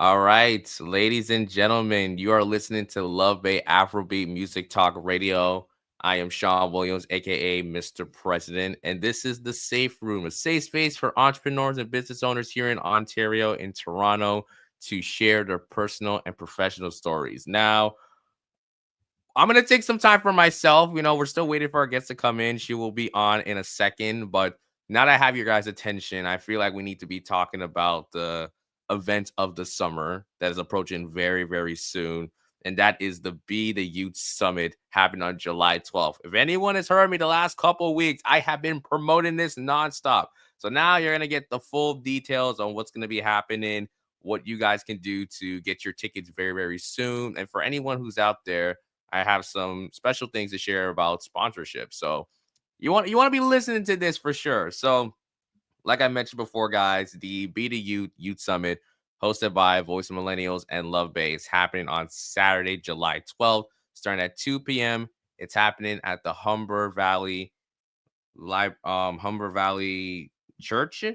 All right, ladies and gentlemen, you are listening to Love Bay Afrobeat Music Talk Radio. I am Sean Williams, aka Mr. President, and this is the Safe Room, a safe space for entrepreneurs and business owners here in Ontario and Toronto to share their personal and professional stories. Now, I'm gonna take some time for myself. We're still waiting for our guest to come in. She will be on in a second, but now that I have your guys' attention, I feel like we need to be talking about the event of the summer that is approaching very, very soon. And that is the Be the Youth Summit happening on July 12th. If anyone has heard me the last couple of weeks, I have been promoting this nonstop. So now you're gonna get the full details on what's gonna be happening, what you guys can do to get your tickets very, very soon. And for anyone who's out there, I have some special things to share about sponsorship. So you want to be listening to this for sure. So like I mentioned before, guys, the Be the Youth Summit hosted by Voice of Millennials and Love Base happening on Saturday, July 12th, starting at 2 p.m. It's happening at the Humber Valley Church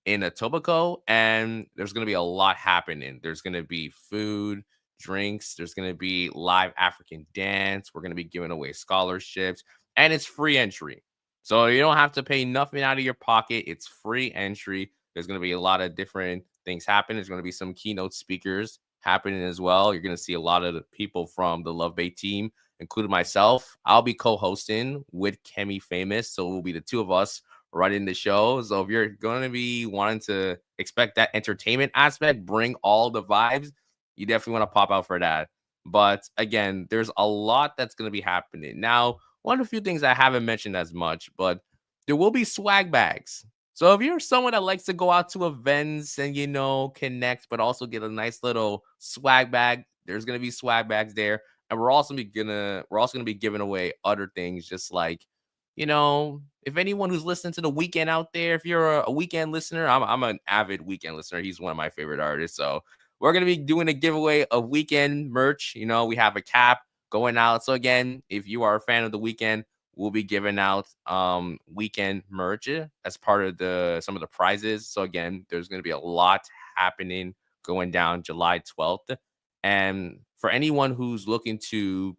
in Etobicoke, and there's going to be a lot happening. There's going to be food, drinks. There's going to be live African dance. We're going to be giving away scholarships, and it's free entry. So you don't have to pay nothing out of your pocket. It's free entry. There's going to be a lot of different things happening. There's going to be some keynote speakers happening as well. You're going to see a lot of the people from the Love Bay team, including myself. I'll be co-hosting with Kemi Famous. So we'll be the two of us running the show. So if you're going to be wanting to expect that entertainment aspect, bring all the vibes, you definitely want to pop out for that. But again, there's a lot that's going to be happening. Now, one of the few things I haven't mentioned as much, but there will be swag bags. So if you're someone that likes to go out to events and connect, but also get a nice little swag bag, there's gonna be swag bags there, and we're also gonna be giving away other things, just like if anyone who's listening to the weekend out there, if you're a weekend listener, I'm an avid weekend listener. He's one of my favorite artists, so we're gonna be doing a giveaway of weekend merch. We have a cap going out. So again, if you are a fan of the weekend, we'll be giving out weekend merch as part of the some of the prizes. So again, there's going to be a lot happening going down July 12th. And for anyone who's looking to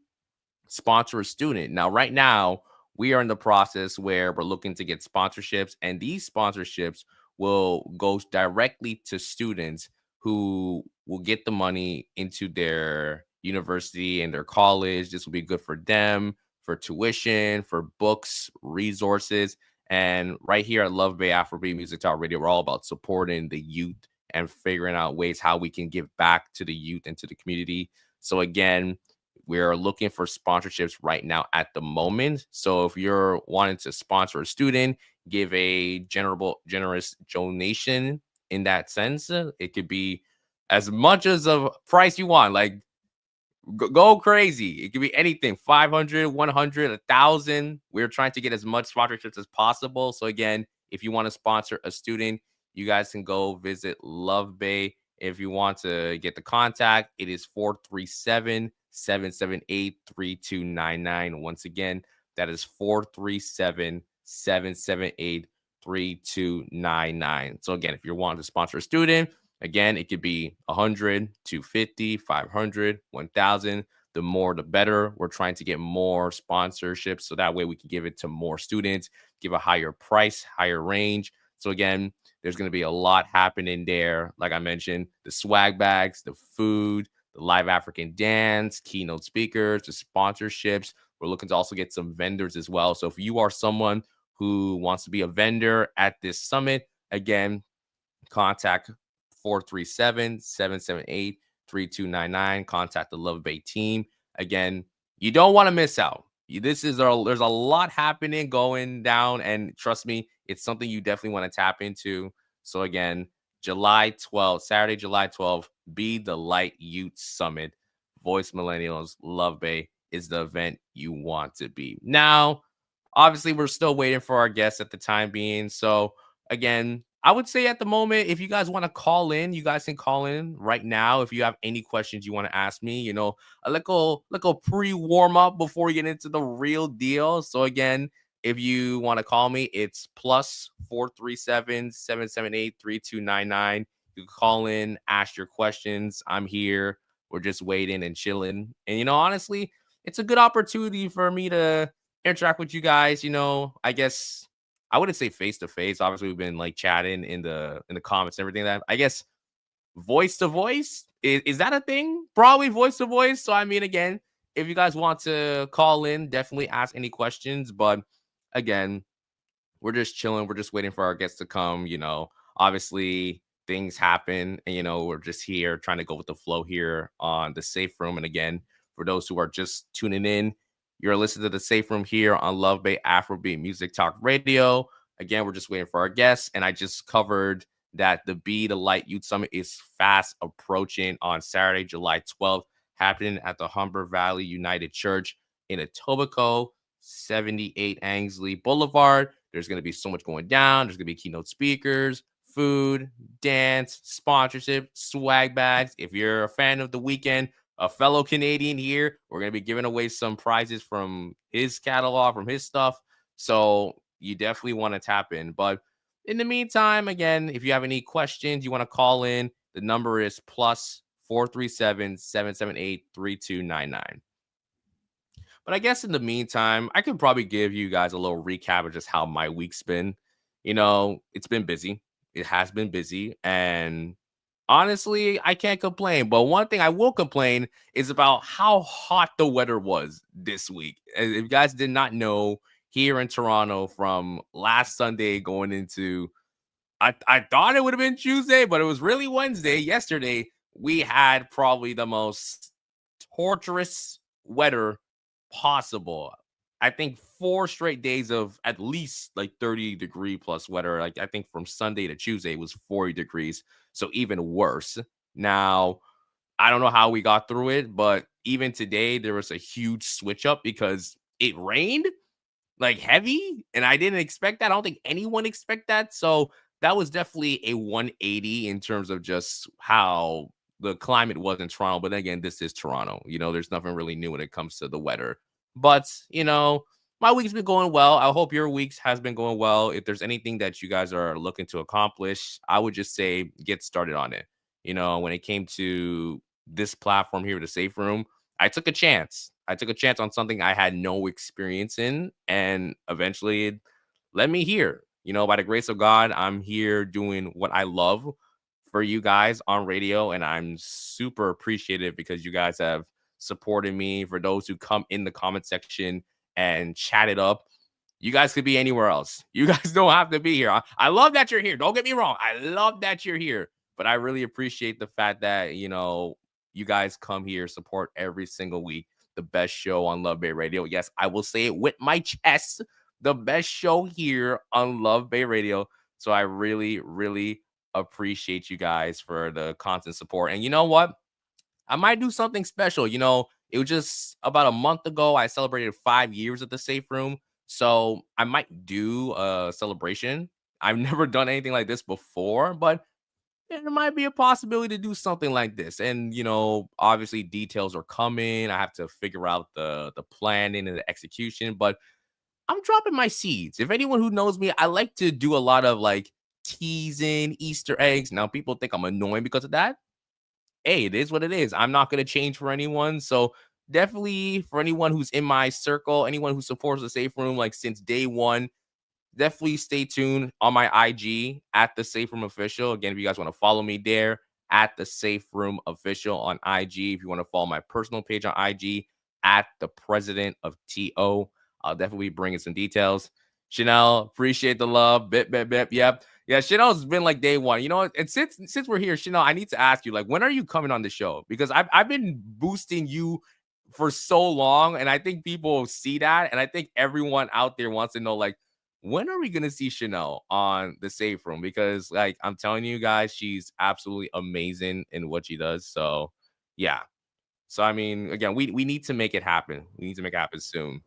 sponsor a student, now right now we are in the process where we're looking to get sponsorships, and these sponsorships will go directly to students who will get the money into their university and their college. This will be good for them, for tuition, for books, resources. And right here at Love Bay Afrobeat Music Talk Radio, we're all about supporting the youth and figuring out ways how we can give back to the youth and to the community. So again, we're looking for sponsorships right now at the moment. So if you're wanting to sponsor a student, give a generous donation in that sense. It could be as much as a price you want. Like go crazy. It could be anything, 500, 100, 1,000. We're trying to get as much sponsorships as possible. So again, if you want to sponsor a student, you guys can go visit Love Bay. If you want to get the contact, it is 437-778-3299. Once again, that is 437-778-3299. So again, if you're wanting to sponsor a student, again, it could be 100, 250, 500, 1,000. The more, the better. We're trying to get more sponsorships so that way we can give it to more students, give a higher price, higher range. So again, there's going to be a lot happening there. Like I mentioned, the swag bags, the food, the live African dance, keynote speakers, the sponsorships. We're looking to also get some vendors as well. So if you are someone who wants to be a vendor at this summit, again, contact 437-778-3299. Contact the Love Bay team. Again, you don't want to miss out. There's a lot happening going down, and trust me, it's something you definitely want to tap into. So again, July 12th, Saturday, July 12th, Be the Light Youth Summit. Voice Millennials, Love Bay is the event you want to be. Now, obviously, we're still waiting for our guests at the time being. So again, I would say at the moment, if you guys want to call in, you guys can call in right now. If you have any questions you want to ask me, a little pre warm up before we get into the real deal. So again, if you want to call me, it's plus 437-778-3299. You can call in, ask your questions. I'm here. We're just waiting and chilling. And honestly, it's a good opportunity for me to interact with you guys. I guess I wouldn't say face to face. Obviously, we've been like chatting in the comments and everything. That I guess voice to voice is that a thing? Probably voice to voice. So I mean, again, if you guys want to call in, definitely ask any questions. But again, we're just chilling. We're just waiting for our guests to come. Obviously things happen, and we're just here trying to go with the flow here on the safe room. And again, for those who are just tuning in, you're listening to the safe room here on Love Bay Afrobeat Music Talk Radio. Again, we're just waiting for our guests, and I just covered that the Be the Light Youth Summit is fast approaching on Saturday, July 12th, happening at the Humber Valley United Church in Etobicoke, 78 Angsley Boulevard. There's going to be so much going down. There's going to be keynote speakers, food, dance, sponsorship, swag bags. If you're a fan of The Weekend, a fellow Canadian here, we're going to be giving away some prizes from his catalog, from his stuff. So you definitely want to tap in. But in the meantime, again, if you have any questions, you want to call in, the number is plus 437-778-3299. But I guess in the meantime, I can probably give you guys a little recap of just how my week's been. It's been busy. It has been busy. And honestly, I can't complain. But one thing I will complain is about how hot the weather was this week. If you guys did not know, here in Toronto from last Sunday going into, I thought it would have been Tuesday, but it was really Wednesday. Yesterday, we had probably the most torturous weather possible. I think 4 straight days of at least like 30-degree plus weather. Like I think from Sunday to Tuesday was 40 degrees. So even worse. Now, I don't know how we got through it, but even today there was a huge switch up because it rained like heavy, and I didn't expect that. I don't think anyone expect that. So that was definitely a 180 in terms of just how the climate was in Toronto. But then again, this is Toronto. There's nothing really new when it comes to the weather. But my week's been going well. I hope your weeks has been going well. If there's anything that you guys are looking to accomplish, I would just say get started on it. When it came to this platform here, the Safe Room, I took a chance. I took a chance on something I had no experience in, and eventually it led me here. By the grace of God, I'm here doing what I love for you guys on radio, and I'm super appreciative because you guys have supported me. For those who come in the comment section and chat it up, you guys could be anywhere else. You guys don't have to be here. I love that you're here. Don't get me wrong. I love that you're here, but I really appreciate the fact that, you guys come here, support every single week. The best show on Love Bay Radio. Yes, I will say it with my chest. The best show here on Love Bay Radio. So I really, really appreciate you guys for the constant support. And you know what? I might do something special. It was just about a month ago. I celebrated 5 years at the Safe Room. So I might do a celebration. I've never done anything like this before, but there might be a possibility to do something like this. And obviously details are coming. I have to figure out the planning and the execution, but I'm dropping my seeds. If anyone who knows me, I like to do a lot of like teasing, Easter eggs. Now people think I'm annoying because of that. Hey, it is what it is. I'm not going to change for anyone. So definitely for anyone who's in my circle, anyone who supports the Safe Room like since day one, definitely stay tuned on my IG at the Safe Room Official. Again, if you guys want to follow me there, at the Safe Room Official on IG. If you want to follow my personal page on IG, at the President of TO, I'll definitely be bringing some details. Chanel, appreciate the love. Bip, bip, bip. Yep. Yeah, Chanel's been like day one. And since we're here, Chanel, I need to ask you, like, when are you coming on the show? Because I've been boosting you for so long, and I think people see that, and I think everyone out there wants to know, like, when are we gonna see Chanel on the Safe Room? Because, like, I'm telling you guys, she's absolutely amazing in what she does. So, yeah. So, I mean, again, we need to make it happen. We need to make it happen soon.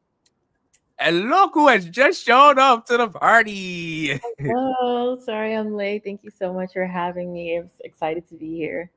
And look who has just showed up to the party. Oh, sorry I'm late. Thank you so much for having me. I'm excited to be here.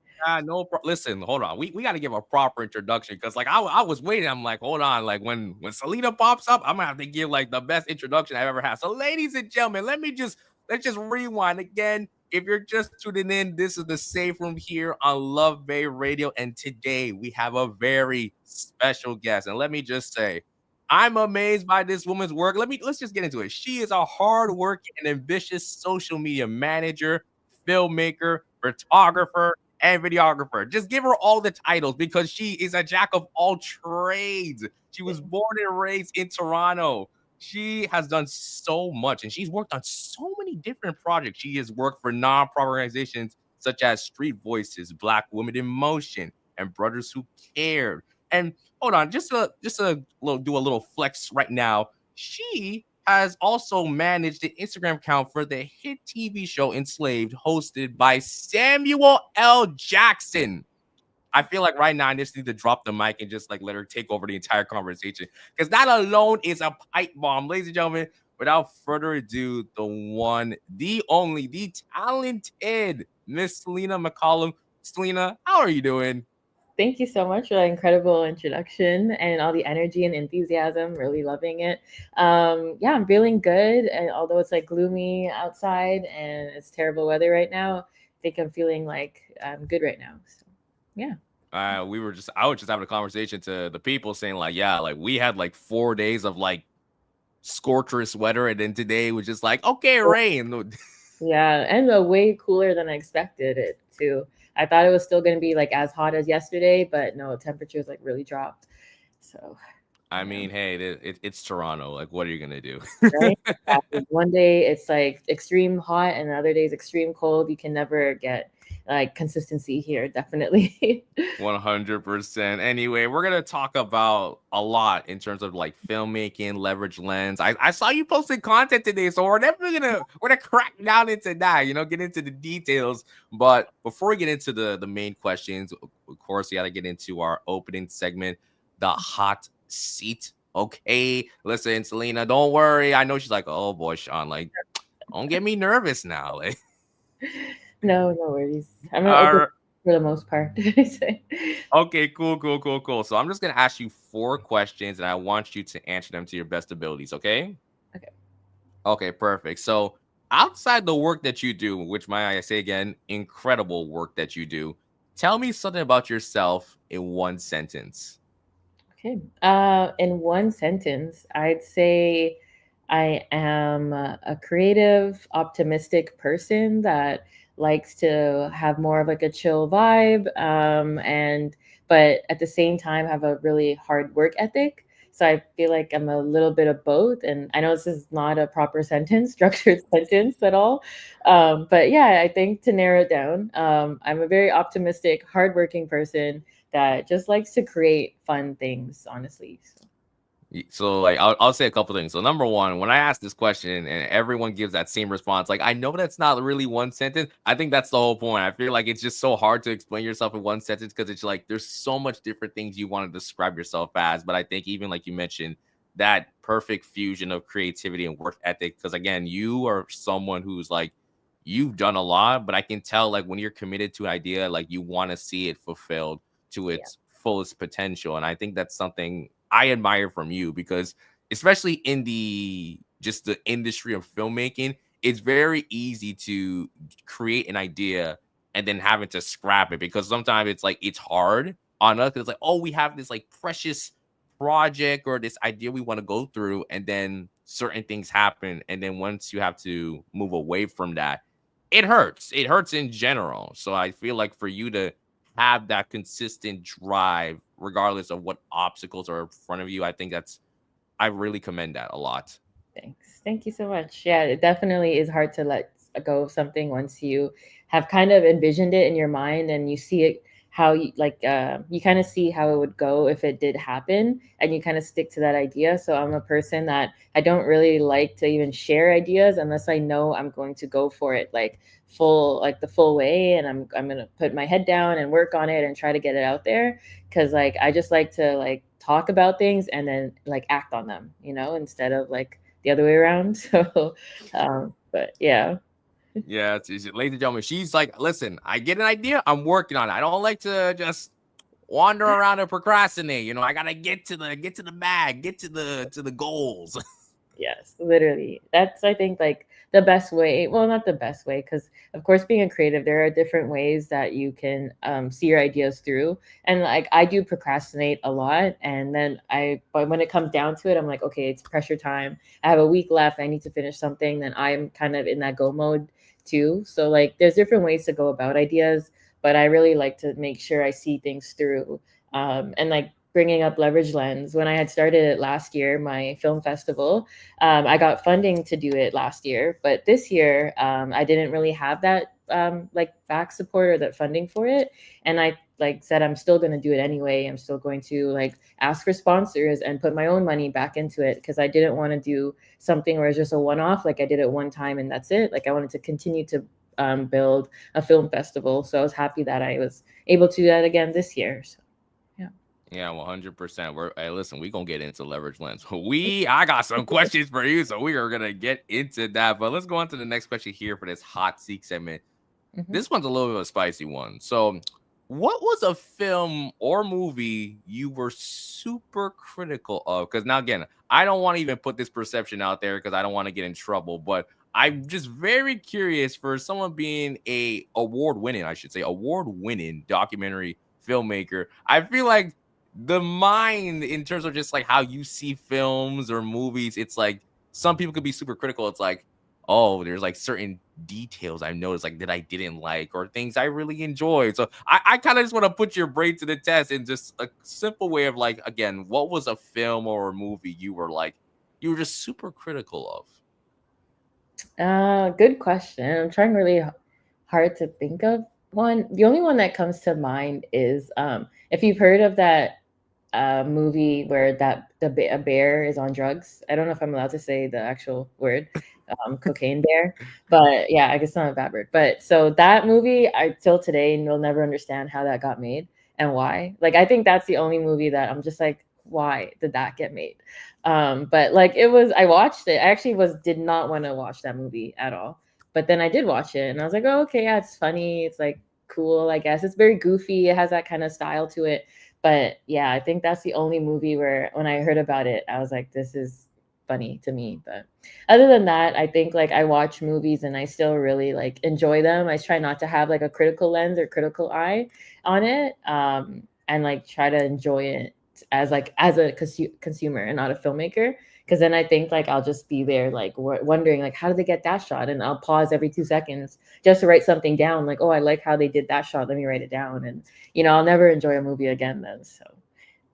Listen, hold on. We got to give a proper introduction because, like, I was waiting. I'm like, hold on. Like, when Selina pops up, I'm gonna have to give like the best introduction I've ever had. So, ladies and gentlemen, let's just rewind again. If you're just tuning in, this is the Safe Room here on Love Bay Radio. And today we have a very special guest. And let me just say, I'm amazed by this woman's work. Let's just get into it. She is a hardworking and ambitious social media manager, filmmaker, photographer, and videographer. Just give her all the titles because she is a jack of all trades. She was born and raised in Toronto. She has done so much and she's worked on so many different projects. She has worked for nonprofit organizations such as Street Voices, Black Women in Motion, and Brothers Who Cared. And hold on, do a little flex right now. She has also managed the Instagram account for the hit TV show Enslaved, hosted by Samuel L. Jackson. I feel like right now I just need to drop the mic and just like let her take over the entire conversation because that alone is a pipe bomb, ladies and gentlemen. Without further ado, the one, the only, the talented Miss Selina MaCallum. Selina, how are you doing? Thank you so much for that incredible introduction and all the energy and enthusiasm. Really loving it. Yeah, I'm feeling good. And although it's like gloomy outside and it's terrible weather right now, I think I'm feeling like I'm good right now. So, yeah. I was just having a conversation to the people saying like, yeah, like we had like 4 days of like scorcherous weather, and then today was just like, okay, rain. Yeah, and way cooler than I expected it to. I thought it was still going to be like as hot as yesterday, but no, temperatures like really dropped. So, I yeah. mean, hey, it's Toronto. Like, what are you gonna do? Right? Exactly. One day it's like extreme hot and the other day is extreme cold. You can never get like consistency here, definitely. 100%. Anyway, we're gonna talk about a lot in terms of like filmmaking, leverage lens. I saw you posted content today, so we're gonna crack down into that. Get into the details. But before we get into the main questions, of course, we gotta get into our opening segment, the hot seat. Okay, listen, Selena, don't worry. I know she's like, oh boy, Sean, like, don't get me nervous now. Like, No, no worries. I'm an open all for the most part. okay, cool, cool, cool, cool. So I'm just gonna ask you 4 questions, and I want you to answer them to your best abilities. Okay? Okay. Okay, perfect. So outside the work that you do, which might I say again, incredible work that you do, tell me something about yourself in one sentence. Okay. In one sentence, I'd say I am a creative, optimistic person that likes to have more of like a chill vibe, and but at the same time have a really hard work ethic. So I feel like I'm a little bit of both. And I know this is not a proper sentence, structured sentence at all. But yeah, I think to narrow it down, I'm a very optimistic, hardworking person that just likes to create fun things, honestly. So, So like I'll say a couple things. So number one, when I ask this question and everyone gives that same response, like I know that's not really one sentence. I think that's the whole point. I feel like it's just so hard to explain yourself in one sentence because it's like there's so much different things you want to describe yourself as. But I think even like you mentioned, that perfect fusion of creativity and work ethic. Because again, you are someone who's like you've done a lot, but I can tell like when you're committed to an idea, like you want to see it fulfilled to yeah, its fullest potential. And I think that's something I admire from you because especially in the just the industry of filmmaking, it's very easy to create an idea and then having to scrap it because sometimes it's like it's hard on us. 'Cause it's like, oh, we have this like precious project or this idea we want to go through, and then certain things happen. And then once you have to move away from that, it hurts. It hurts in general. So I feel like for you to have that consistent drive, regardless of what obstacles are in front of you, I think I really commend that a lot. thanks. Thank you so much. Yeah, it definitely is hard to let go of something once you have kind of envisioned it in your mind and you see it how you like you kind of see how it would go if it did happen and you kind of stick to that idea. So I'm a person that I don't really like to even share ideas unless I know I'm going to go for it like full like the full way, and I'm going to put my head down and work on it and try to get it out there, cuz like I just like to like talk about things and then like act on them, instead of like the other way around. So, but yeah, Yeah, ladies and gentlemen, she's like, listen, I get an idea, I'm working on it. I don't like to just wander around and procrastinate. I gotta get to the bag, get to the goals. yes, literally. That's I think like the best way. Well, not the best way, because of course, being a creative, there are different ways that you can see your ideas through. And like I do procrastinate a lot, and then but when it comes down to it, I'm like, okay, it's pressure time. I have a week left. I need to finish something. Then I'm kind of in that go mode too. So like, there's different ways to go about ideas, but I really like to make sure I see things through. And like bringing up leverage lens, when I had started it last year, my film festival, I got funding to do it last year, but this year I didn't really have that like back support or that funding for it. And I like said I'm still going to do it anyway. I'm still going to like ask for sponsors and put my own money back into it, because I didn't want to do something where it's just a one-off, like I did it one time and that's it. Like I wanted to continue to build a film festival, so I was happy that I was able to do that again this year. So yeah. Yeah, 100%. We're Hey, listen, we gonna get into leverage lens. I got some questions for you, so we are gonna get into that. But let's go on to the next question here for this hot seat segment. Mhm. This one's a little bit of a spicy one. So, what was a film or movie you were super critical of? Because now, again, I don't want to even put this perception out there because I don't want to get in trouble. But I'm just very curious for someone being a award winning, I should say, award winning documentary filmmaker. I feel like the mind in terms of just like how you see films or movies, it's like some people could be super critical. It's like, oh, there's like certain details I've noticed like that I didn't like or things I really enjoyed. So I kind of just want to put your brain to the test in just a simple way of like, again, what was a film or a movie you were like, you were just super critical of? Good question. I'm trying really hard to think of one. The only one that comes to mind is if you've heard of that movie where a bear is on drugs. I don't know if I'm allowed to say the actual word, cocaine bear, but yeah, I guess it's not a bad word. But so that movie, I till today will never understand how that got made and why. Like, I think that's the only movie that I'm just like, why did that get made? But like, it was, I watched it. I actually did not want to watch that movie at all, but then I did watch it and I was like, oh, okay, yeah, it's funny. It's like cool, I guess. It's very goofy. It has that kind of style to it. But yeah, I think that's the only movie where when I heard about it, I was like, this is funny to me. But other than that, I think like I watch movies and I still really like enjoy them. I try not to have like a critical lens or critical eye on it, and like try to enjoy it as like as a consumer and not a filmmaker. Because then I think like I'll just be there like wondering like how did they get that shot, and I'll pause every 2 seconds just to write something down. Like, oh, I like how they did that shot. Let me write it down. And I'll never enjoy a movie again then. So,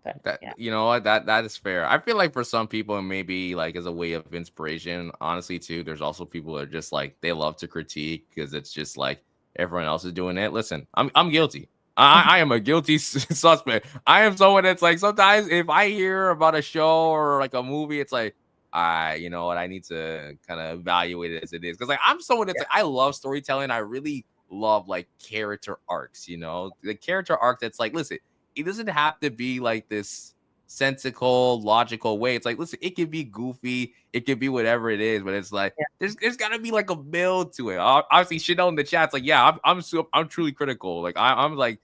but That, yeah. you know what, that is fair. I feel like for some people it may be like as a way of inspiration. Honestly, too, there's also people that are just like they love to critique because it's just like everyone else is doing it. Listen, I'm guilty. I am a guilty suspect. I am someone that's like sometimes if I hear about a show or like a movie, it's like you know what, I need to kind of evaluate it as it is because like I'm someone that's Yeah. like I love storytelling. I really love like character arcs. You know, the character arc that's like, listen, it doesn't have to be like this sensical, logical way. It's like, listen, it can be goofy, it can be whatever it is, but it's like Yeah. there's got to be like a build to it. Obviously, Chanel in the chat's like, yeah, I'm truly critical. Like I'm like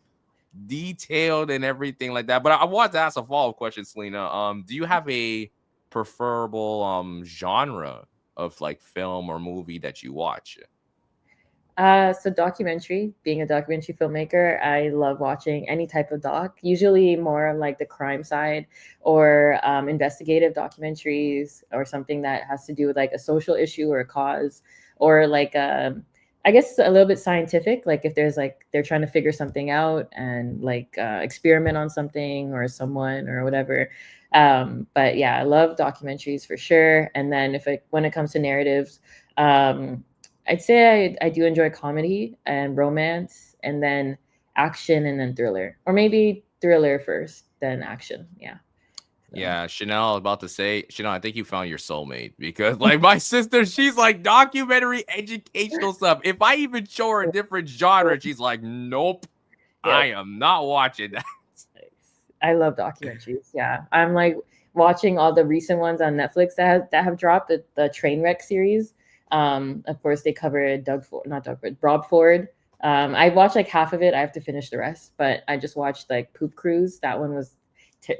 detailed and everything like that. But I wanted to ask a follow up question, Selena. Do you have a preferable genre of like film or movie that you watch? So documentary, being a documentary filmmaker, I love watching any type of doc, usually more on like the crime side or investigative documentaries or something that has to do with like a social issue or a cause or like, I guess a little bit scientific, like if there's like, they're trying to figure something out and like experiment on something or someone or whatever. But yeah, I love documentaries for sure. And then when it comes to narratives, I'd say I do enjoy comedy and romance, and then action, and then thriller, or maybe thriller first, then action. Yeah. So. Yeah, Chanel, about to say, Chanel, I think you found your soulmate because, like, my sister, she's like documentary educational stuff. If I even show her a different genre, she's like, nope, I Yep. am not watching that. I love documentaries. Yeah, I'm like watching all the recent ones on Netflix that have dropped the Trainwreck series. Of course, they cover Doug Ford, not Doug Ford, Rob Ford. I watched like half of it. I have to finish the rest, but I just watched like Poop Cruise. That one was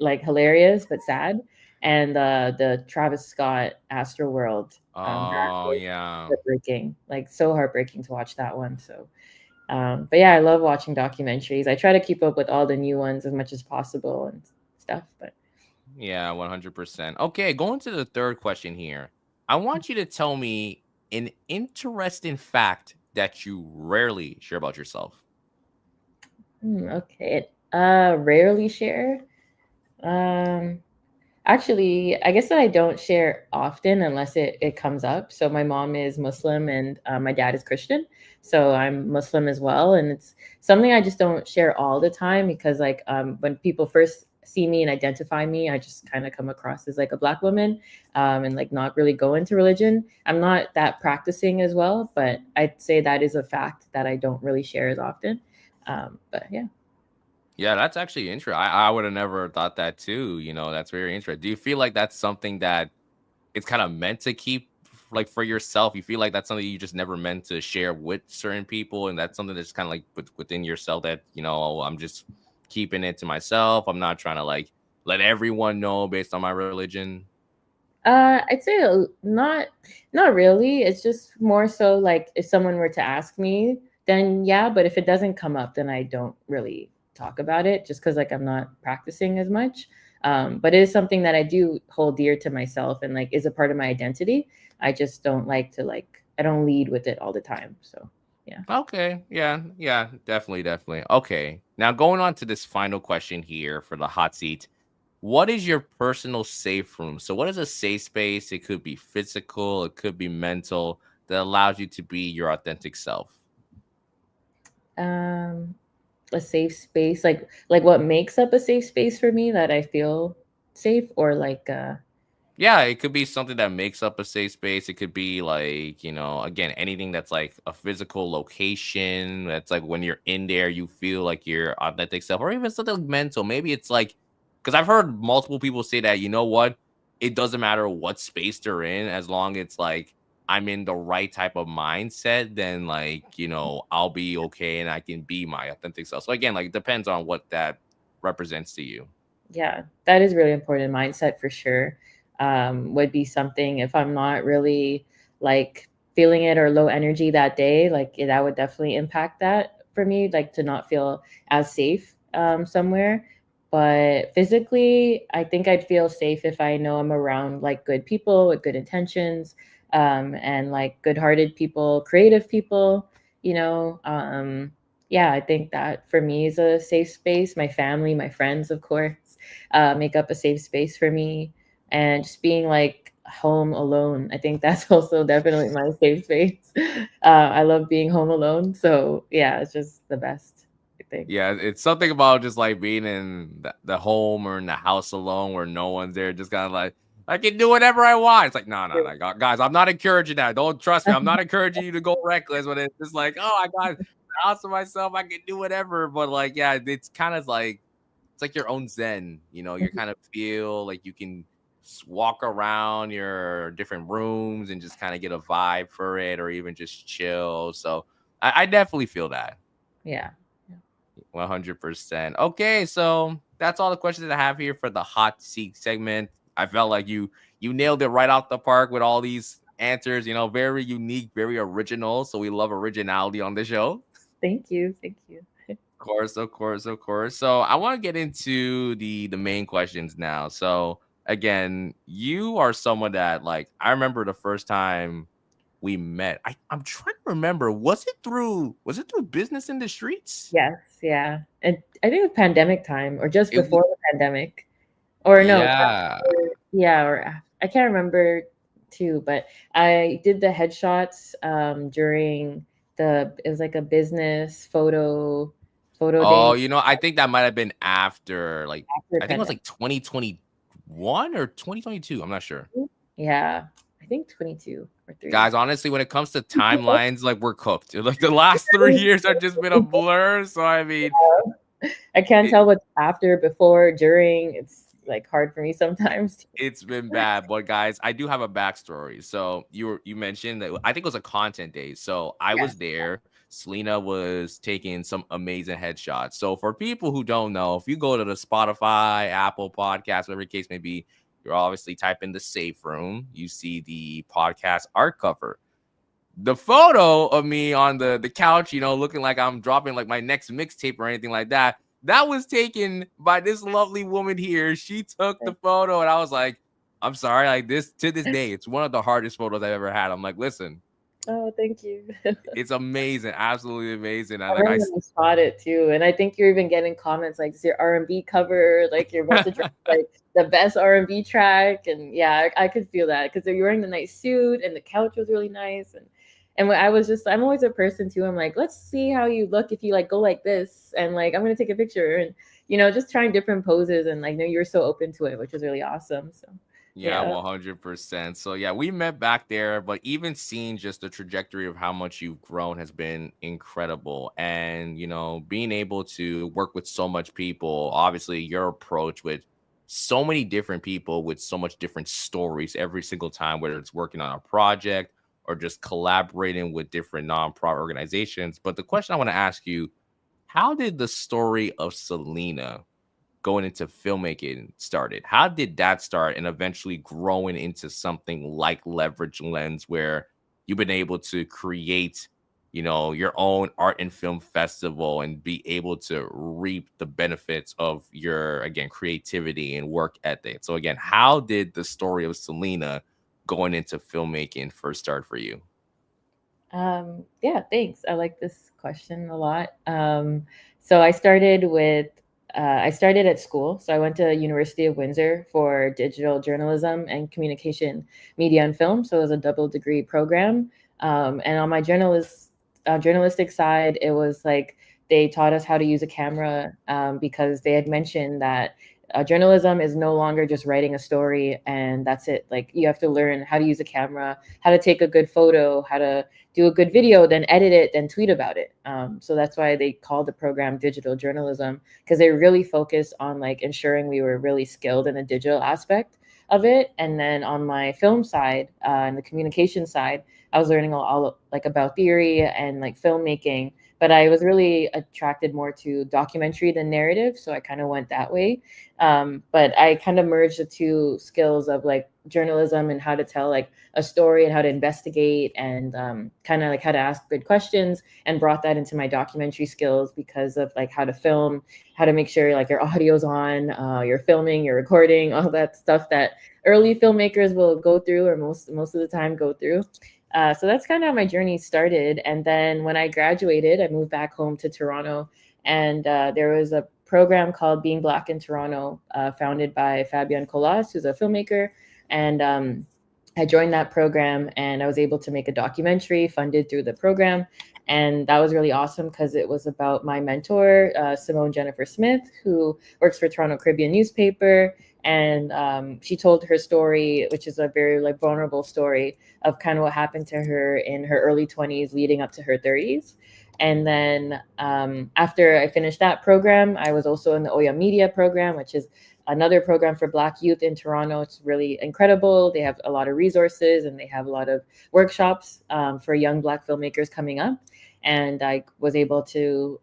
like hilarious but sad. and the Travis Scott Astroworld. That Oh was yeah. heartbreaking, like so heartbreaking to watch that one. So, but yeah, I love watching documentaries. I try to keep up with all the new ones as much as possible and stuff. But Yeah, 100%. Okay, going to the third question here. I want you to tell me an interesting fact that you rarely share about yourself. okay, rarely share. Um, Actually, I guess that I don't share often unless it comes up. So my mom is Muslim and my dad is Christian. So I'm Muslim as well. And it's something I just don't share all the time because like when people first see me and identify me, I just kind of come across as like a black woman and like not really go into religion. I'm not that practicing as well, but I'd say that is a fact that I don't really share as often. But yeah. Yeah, that's actually interesting. I would have never thought that too. That's very interesting. Do you feel like that's something that it's kind of meant to keep like for yourself? You feel like that's something you just never meant to share with certain people, and that's something that's kind of like within yourself that I'm just keeping it to myself. I'm not trying to like let everyone know based on my religion. I'd say not really. It's just more so like if someone were to ask me, then yeah. But if it doesn't come up, then I don't really talk about it, just because like I'm not practicing as much. But it is something that I do hold dear to myself and like is a part of my identity. I just don't like to like I don't lead with it all the time. So yeah. Okay. Yeah. Yeah. Definitely. Definitely. Okay. Now, going on to this final question here for the hot seat. What is your personal safe room? So, what is a safe space? It could be physical, it could be mental, that allows you to be your authentic self. Um, a safe space, like what makes up a safe space for me that I feel safe, or like Yeah, it could be something that makes up a safe space. It could be like, again, anything that's like a physical location. That's like when you're in there, you feel like your authentic self, or even something like mental. Maybe it's like, because I've heard multiple people say that, you know what? It doesn't matter what space they're in, as long as it's like I'm in the right type of mindset, then like, I'll be okay and I can be my authentic self. So again, like it depends on what that represents to you. yeah, that is really important. Mindset for sure would be something if I'm not really like feeling it or low energy that day, like that would definitely impact that for me, like to not feel as safe somewhere. But physically, I think I'd feel safe if I know I'm around like good people with good intentions and like good hearted people, creative people, you know. Yeah, I think that for me is a safe space. My family, my friends, of course, make up a safe space for me. And just being like home alone, I think that's also definitely my safe space. I love being home alone. So yeah, it's just the best, I think. Yeah, it's something about just like being in the home or in the house alone where no one's there, just kind of like I can do whatever I want. It's like, no, no, no, guys, I'm not encouraging that. Don't trust me. I'm not encouraging you to go reckless when it's just like, oh, I got the house to myself. I can do whatever. But like, yeah, it's kind of like it's like your own zen. You kind of feel like you can walk around your different rooms and just kind of get a vibe for it, or even just chill. So I definitely feel that. Yeah. 100%. Okay, so that's all the questions that I have here for the hot seat segment. I felt like you nailed it right out the park with all these answers, very unique, very original. So we love originality on the show. Thank you. Thank you. Of course, of course, of course. So I want to get into the main questions now. So again, you are someone that like I remember the first time we met. I'm trying to remember, was it through business in the streets? Yes. Yeah. And I think the pandemic time or just It was before the pandemic. Or no, yeah. yeah, I can't remember too, but I did the headshots during it was like a business photo day Oh, I think that might have been after, like, after I think it was pandemic. like 2021 or 2022. I'm not sure. Yeah, I think 22 or 3. Guys, honestly, when it comes to timelines, like we're cooked. Like the last 3 years have just been a blur. So I mean, I can't it, tell what's after, before, during. It's like hard for me sometimes. it's been bad. But guys, I do have a backstory. So you mentioned that I think it was a content day. So I Yes, was there. Selena was taking some amazing headshots. So for people who don't know, if you go to the Spotify, Apple Podcast, whatever the case may be, You obviously type in the safe room. You see the podcast art cover. The photo of me on the couch, looking like I'm dropping like my next mixtape or anything like that. That was taken by this lovely woman here. She took the photo, and I was like, I'm sorry, like this to this day, it's one of the hardest photos I've ever had. I'm like, listen, Oh, thank you. it's amazing, absolutely amazing. I I like I remember when I spot it too, and I think you're even getting comments like, "It's your R&B cover, like you're about to drop like the best R&B track." And yeah, I could feel that because you're wearing the nice suit, and the couch was really nice. And when I was just, I'm always a person too. I'm like, let's see how you look if you like go like this, and like I'm gonna take a picture, and just trying different poses, and like, no, you're so open to it, which is really awesome. So Yeah, yeah. 100%. So yeah, we met back there, but even seeing just the trajectory of how much you've grown has been incredible. And being able to work with so much people, obviously your approach with so many different people with so much different stories every single time, whether it's working on a project or just collaborating with different nonprofit organizations. But the question I want to ask you, how did the story of Selena going into filmmaking started? How did that start and eventually growing into something like Leverage Lens, where you've been able to create, your own art and film festival and be able to reap the benefits of your, again, creativity and work ethic? So again, how did the story of Selena going into filmmaking first start for you? Yeah, thanks. I like this question a lot. So I started at school. So I went to University of Windsor for digital journalism and communication, media and film. So it was a double degree program. And on my journalistic side, it was like they taught us how to use a camera because they had mentioned that journalism is no longer just writing a story and that's it. Like you have to learn how to use a camera, how to take a good photo, how to do a good video, then edit it, then tweet about it. So that's why they called the program digital journalism, because they really focused on like ensuring we were really skilled in the digital aspect of it. And then on my film side and the communication side, I was learning all like about theory and like filmmaking. But I was really attracted more to documentary than narrative, so I kind of went that way. But I kind of merged the two skills of like journalism and how to tell like a story and how to investigate and kind of like how to ask good questions, and brought that into my documentary skills because of like how to film, how to make sure like your audio's on, you're filming, you're recording, all that stuff that early filmmakers will go through, or most of the time go through. So that's kind of how my journey started. And then when I graduated, I moved back home to Toronto, and there was a program called Being Black in Toronto, founded by Fabian Colas, who's a filmmaker. And I joined that program, and I was able to make a documentary funded through the program. And that was really awesome because it was about my mentor, Simone Jennifer Smith, who works for Toronto Caribbean newspaper. And she told her story, which is a very like vulnerable story of kind of what happened to her in her early 20s leading up to her 30s. And then after I finished that program, I was also in the Oya Media program, which is another program for Black youth in Toronto. It's really incredible. They have a lot of resources and they have a lot of workshops for young Black filmmakers coming up. And I was able to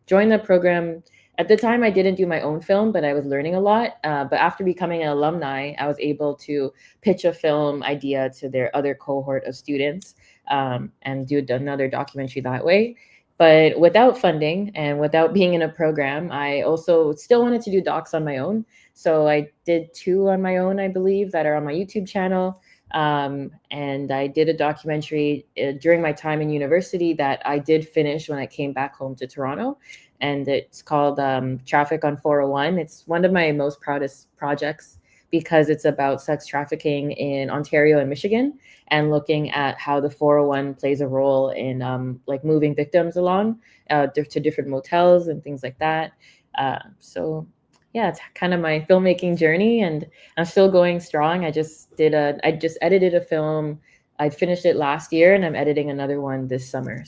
join the program. At the time, I didn't do my own film, but I was learning a lot. But after becoming an alumni, I was able to pitch a film idea to their other cohort of students and do another documentary that way. But without funding and without being in a program, I also still wanted to do docs on my own. So I did two on my own, I believe, that are on my YouTube channel. And I did a documentary during my time in university that I did finish when I came back home to Toronto. And it's called Traffic on 401. It's one of my most proudest projects because it's about sex trafficking in Ontario and Michigan, and looking at how the 401 plays a role in like moving victims along to different motels and things like that. So yeah, it's kind of my filmmaking journey, and I'm still going strong. I just edited a film. I finished it last year, and I'm editing another one this summer.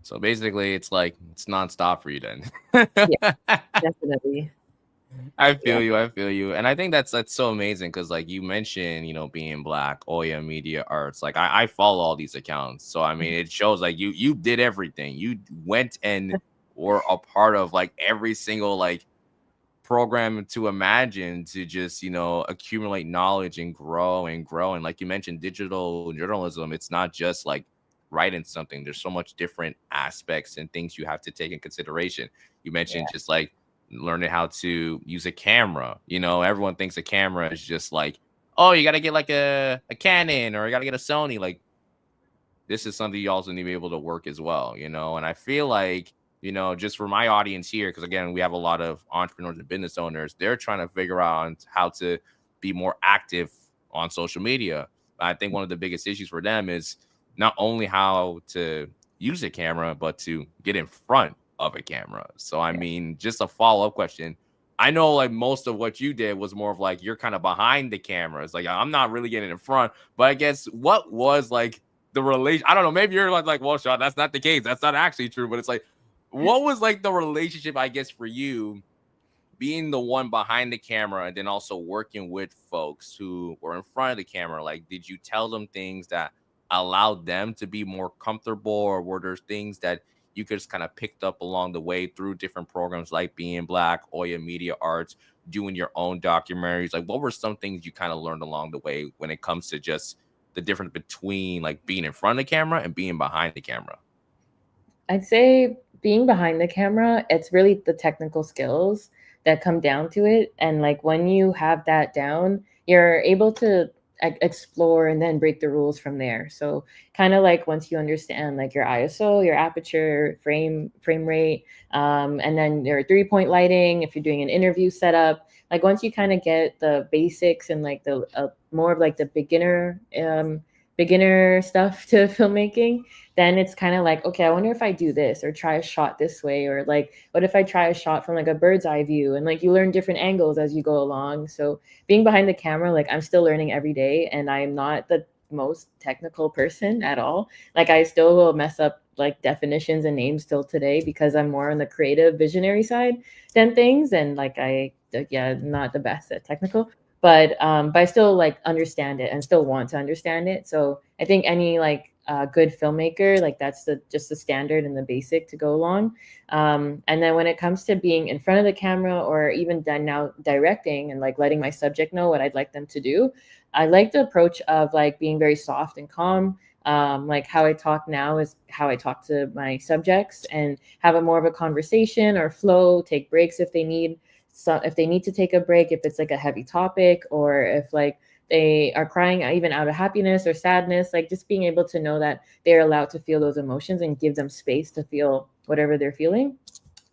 So basically, it's like it's nonstop for you then. Yeah, definitely. I Yeah. feel you. I feel you. And I think that's so amazing because, like you mentioned, being Black, Oya Media Arts. Like I follow all these accounts, so I mean, it shows like you did everything. You went and were a part of like every single like program to imagine to just, accumulate knowledge and grow and grow. And like you mentioned, digital journalism, it's not just like writing something. There's so much different aspects and things you have to take in consideration. You mentioned Yeah. just like learning how to use a camera. Everyone thinks a camera is just like, oh, you got to get like a Canon or you got to get a Sony. Like, this is something you also need to be able to work as well. And I feel like, just for my audience here, because again, we have a lot of entrepreneurs and business owners, they're trying to figure out how to be more active on social media. I think one of the biggest issues for them is not only how to use a camera, but to get in front of a camera. So, I Yeah. mean, just a follow up question. I know like most of what you did was more of like you're kind of behind the camera. It's like I'm not really getting in front, but I guess what was like the relation. I don't know. Maybe you're like, well, Sean, that's not the case. That's not actually true. But it's like, what was like the relationship, I guess, for you being the one behind the camera and then also working with folks who were in front of the camera? Like, did you tell them things that allowed them to be more comfortable, or were there things that you could just kind of picked up along the way through different programs like Being Black, Oya Media Arts, doing your own documentaries? Like, what were some things you kind of learned along the way when it comes to just the difference between like being in front of the camera and being behind the camera? I'd say being behind the camera, it's really the technical skills that come down to it. And like when you have that down, you're able to explore and then break the rules from there. So kind of like once you understand like your ISO, your aperture, frame rate, and then your 3-point lighting, if you're doing an interview setup, like once you kind of get the basics and like the more of like the beginner stuff to filmmaking, then it's kind of like, okay, I wonder if I do this or try a shot this way, or like, what if I try a shot from like a bird's eye view? And like, you learn different angles as you go along. So being behind the camera, like, I'm still learning every day, and I'm not the most technical person at all. Like, I still will mess up like definitions and names still today because I'm more on the creative visionary side than things. And like, yeah, not the best at technical, but I still like understand it and still want to understand it. So I think any like good filmmaker, like that's just the standard and the basic to go along. And then when it comes to being in front of the camera, or even done now directing and like letting my subject know what I'd like them to do, I like the approach of like being very soft and calm. Like how I talk now is how I talk to my subjects, and have a more of a conversation or flow, take breaks if they need. So if they need to take a break, if it's like a heavy topic, or if like they are crying even out of happiness or sadness, like just being able to know that they're allowed to feel those emotions and give them space to feel whatever they're feeling.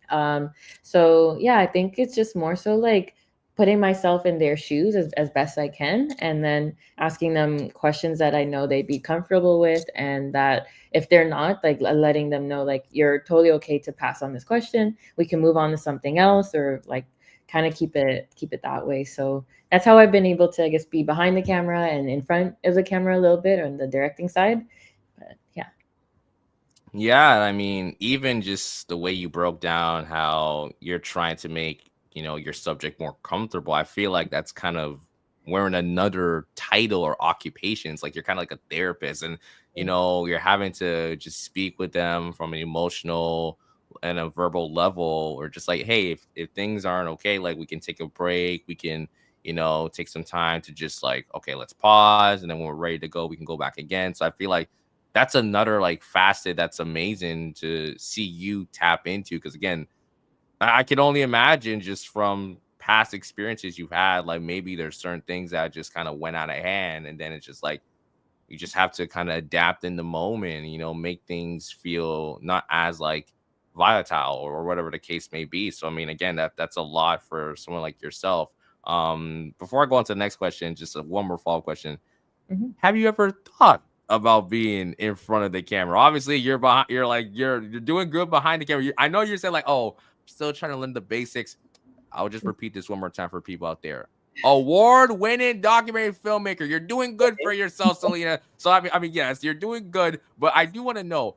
um so yeah, I think it's just more so like putting myself in their shoes as best I can, and then asking them questions that I know they'd be comfortable with, and that if they're not, like letting them know like you're totally okay to pass on this question, we can move on to something else, or like kind of keep it that way. So that's how I've been able to, I guess, be behind the camera and in front of the camera a little bit on the directing side. But yeah. Yeah, I mean, even just the way you broke down how you're trying to make, your subject more comfortable, I feel like that's kind of wearing another title or occupation. It's like you're kind of like a therapist, and you're having to just speak with them from an emotional and a verbal level, or just like, hey, if things aren't okay, like we can take a break, we can, take some time to just like, okay, let's pause, and then when we're ready to go, we can go back again. So I feel like that's another like facet that's amazing to see you tap into, because again, I can only imagine just from past experiences you've had, like maybe there's certain things that just kind of went out of hand, and then it's just like you just have to kind of adapt in the moment, make things feel not as like volatile, or whatever the case may be. So I mean, again, that's a lot for someone like yourself. Before I go on to the next question, just one more follow-up question. Mhm. Have you ever thought about being in front of the camera? Obviously, you're behind. You're like you're doing good behind the camera. I know you're saying like, oh, I'm still trying to learn the basics. I'll just repeat this one more time for people out there. Award-winning documentary filmmaker. You're doing good for yourself, Selena. So I mean, yes, you're doing good. But I do want to know,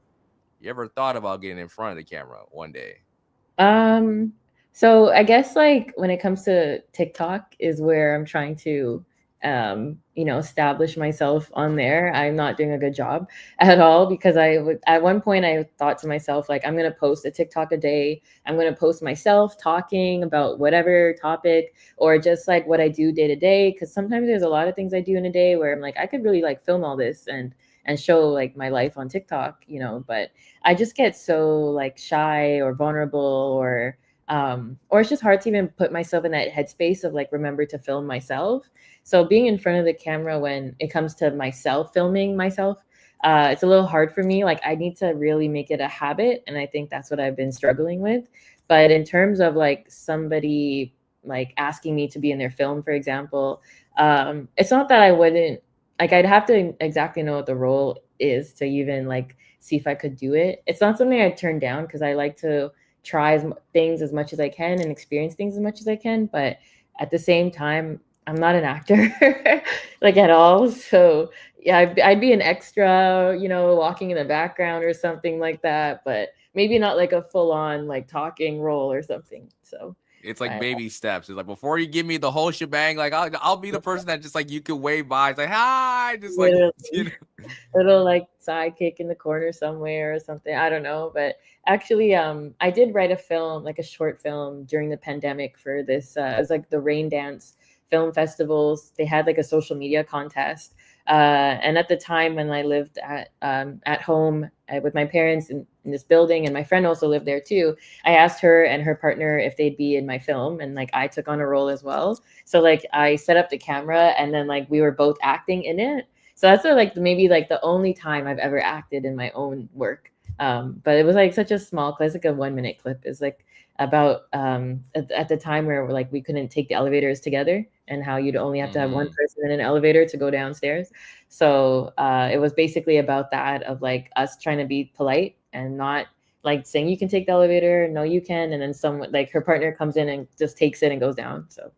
you ever thought about getting in front of the camera one day? Um, so I guess like when it comes to TikTok is where I'm trying to establish myself on there. I'm not doing a good job at all, because I would, at one point I thought to myself, like, I'm gonna post a TikTok a day. I'm gonna post myself talking about whatever topic, or just like what I do day to day. Because sometimes there's a lot of things I do in a day where I'm like, I could really like film all this and show like my life on TikTok. But I just get so like shy or vulnerable, or it's just hard to even put myself in that headspace of like remember to film myself. So being in front of the camera when it comes to myself filming myself, it's a little hard for me. Like I need to really make it a habit, and I think that's what I've been struggling with. But in terms of like somebody like asking me to be in their film, for example, it's not that I wouldn't, like, I'd have to exactly know what the role is to even like see if I could do it. It's not something I turn down, because I like to try things as much as I can and experience things as much as I can. But at the same time, I'm not an actor like at all. So yeah, I'd be an extra, walking in the background or something like that. But maybe not like a full on like talking role or something. So It's like I baby steps. It's like before you give me the whole shebang, like I'll be the person that just like you can wave by. It's like hi, just like you literally know. little like sidekick in the corner somewhere or something. I don't know, but actually, I did write a film, like a short film, during the pandemic for this. It was like the Rain Dance Film Festivals. They had like a social media contest, and at the time when I lived at home with my parents in this building, and my friend also lived there too. I asked her and her partner if they'd be in my film, and like I took on a role as well. So like I set up the camera, and then like we were both acting in it. So that's like maybe like the only time I've ever acted in my own work. But it was like such a small clip. It's like a 1 minute clip. It's like about at the time where like we couldn't take the elevators together, and how you'd only have to have one Mhm. person in an elevator to go downstairs. So it was basically about that, of like us trying to be polite and not like saying you can take the elevator, no you can, and then someone like her partner comes in and just takes it and goes down. So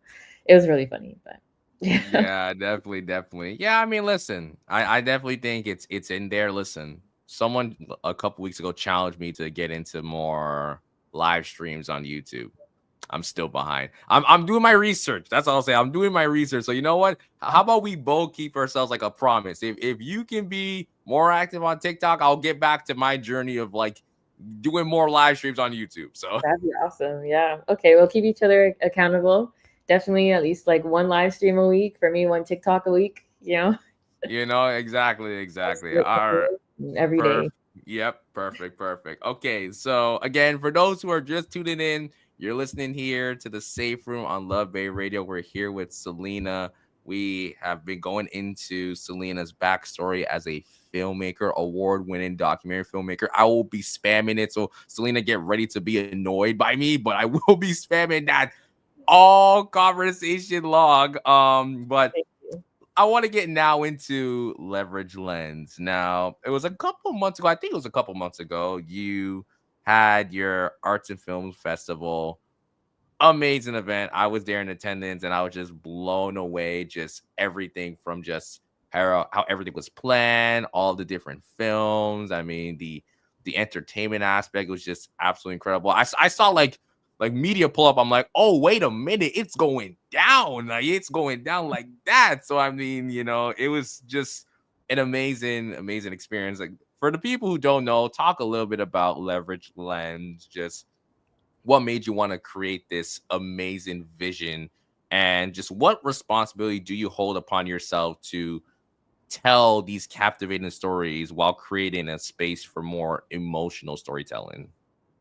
it was really funny, but yeah. Yeah, definitely, definitely. Yeah, I mean, listen, I definitely think it's in there. Listen, someone a couple weeks ago challenged me to get into more live streams on YouTube. I'm still behind. I'm doing my research. That's all I'll say. I'm doing my research. So you know what? How about we both keep ourselves like a promise? If you can be more active on TikTok, I'll get back to my journey of like doing more live streams on YouTube. So That'd be awesome. Yeah. Okay. We'll keep each other accountable. Definitely at least like one live stream a week. For me, one TikTok a week, exactly, I'll exactly. split All right. every day. Yep, perfect, perfect. Okay, so again, for those who are just tuning in, you're listening here to the Safe Room on Love Bay Radio. We're here with Selena. We have been going into Selena's backstory as a filmmaker, award-winning documentary filmmaker. I will be spamming it, so Selena, get ready to be annoyed by me, but I will be spamming that all conversation log. But Thank you. I want to get now into Leverage Lens. Now, it was a couple months ago. I think it was a couple months ago. You had your Arts and Films Festival. Amazing event. I was there in attendance and I was just blown away. Just everything from just how everything was planned, all the different films. I mean, the entertainment aspect was just absolutely incredible. I saw like media pull up. I'm like, oh, wait a minute, it's going down. Like it's going down like that. So I mean, it was just an amazing, amazing experience. Like for the people who don't know, talk a little bit about Leverage Lens, just what made you want to create this amazing vision, and just what responsibility do you hold upon yourself to tell these captivating stories while creating a space for more emotional storytelling?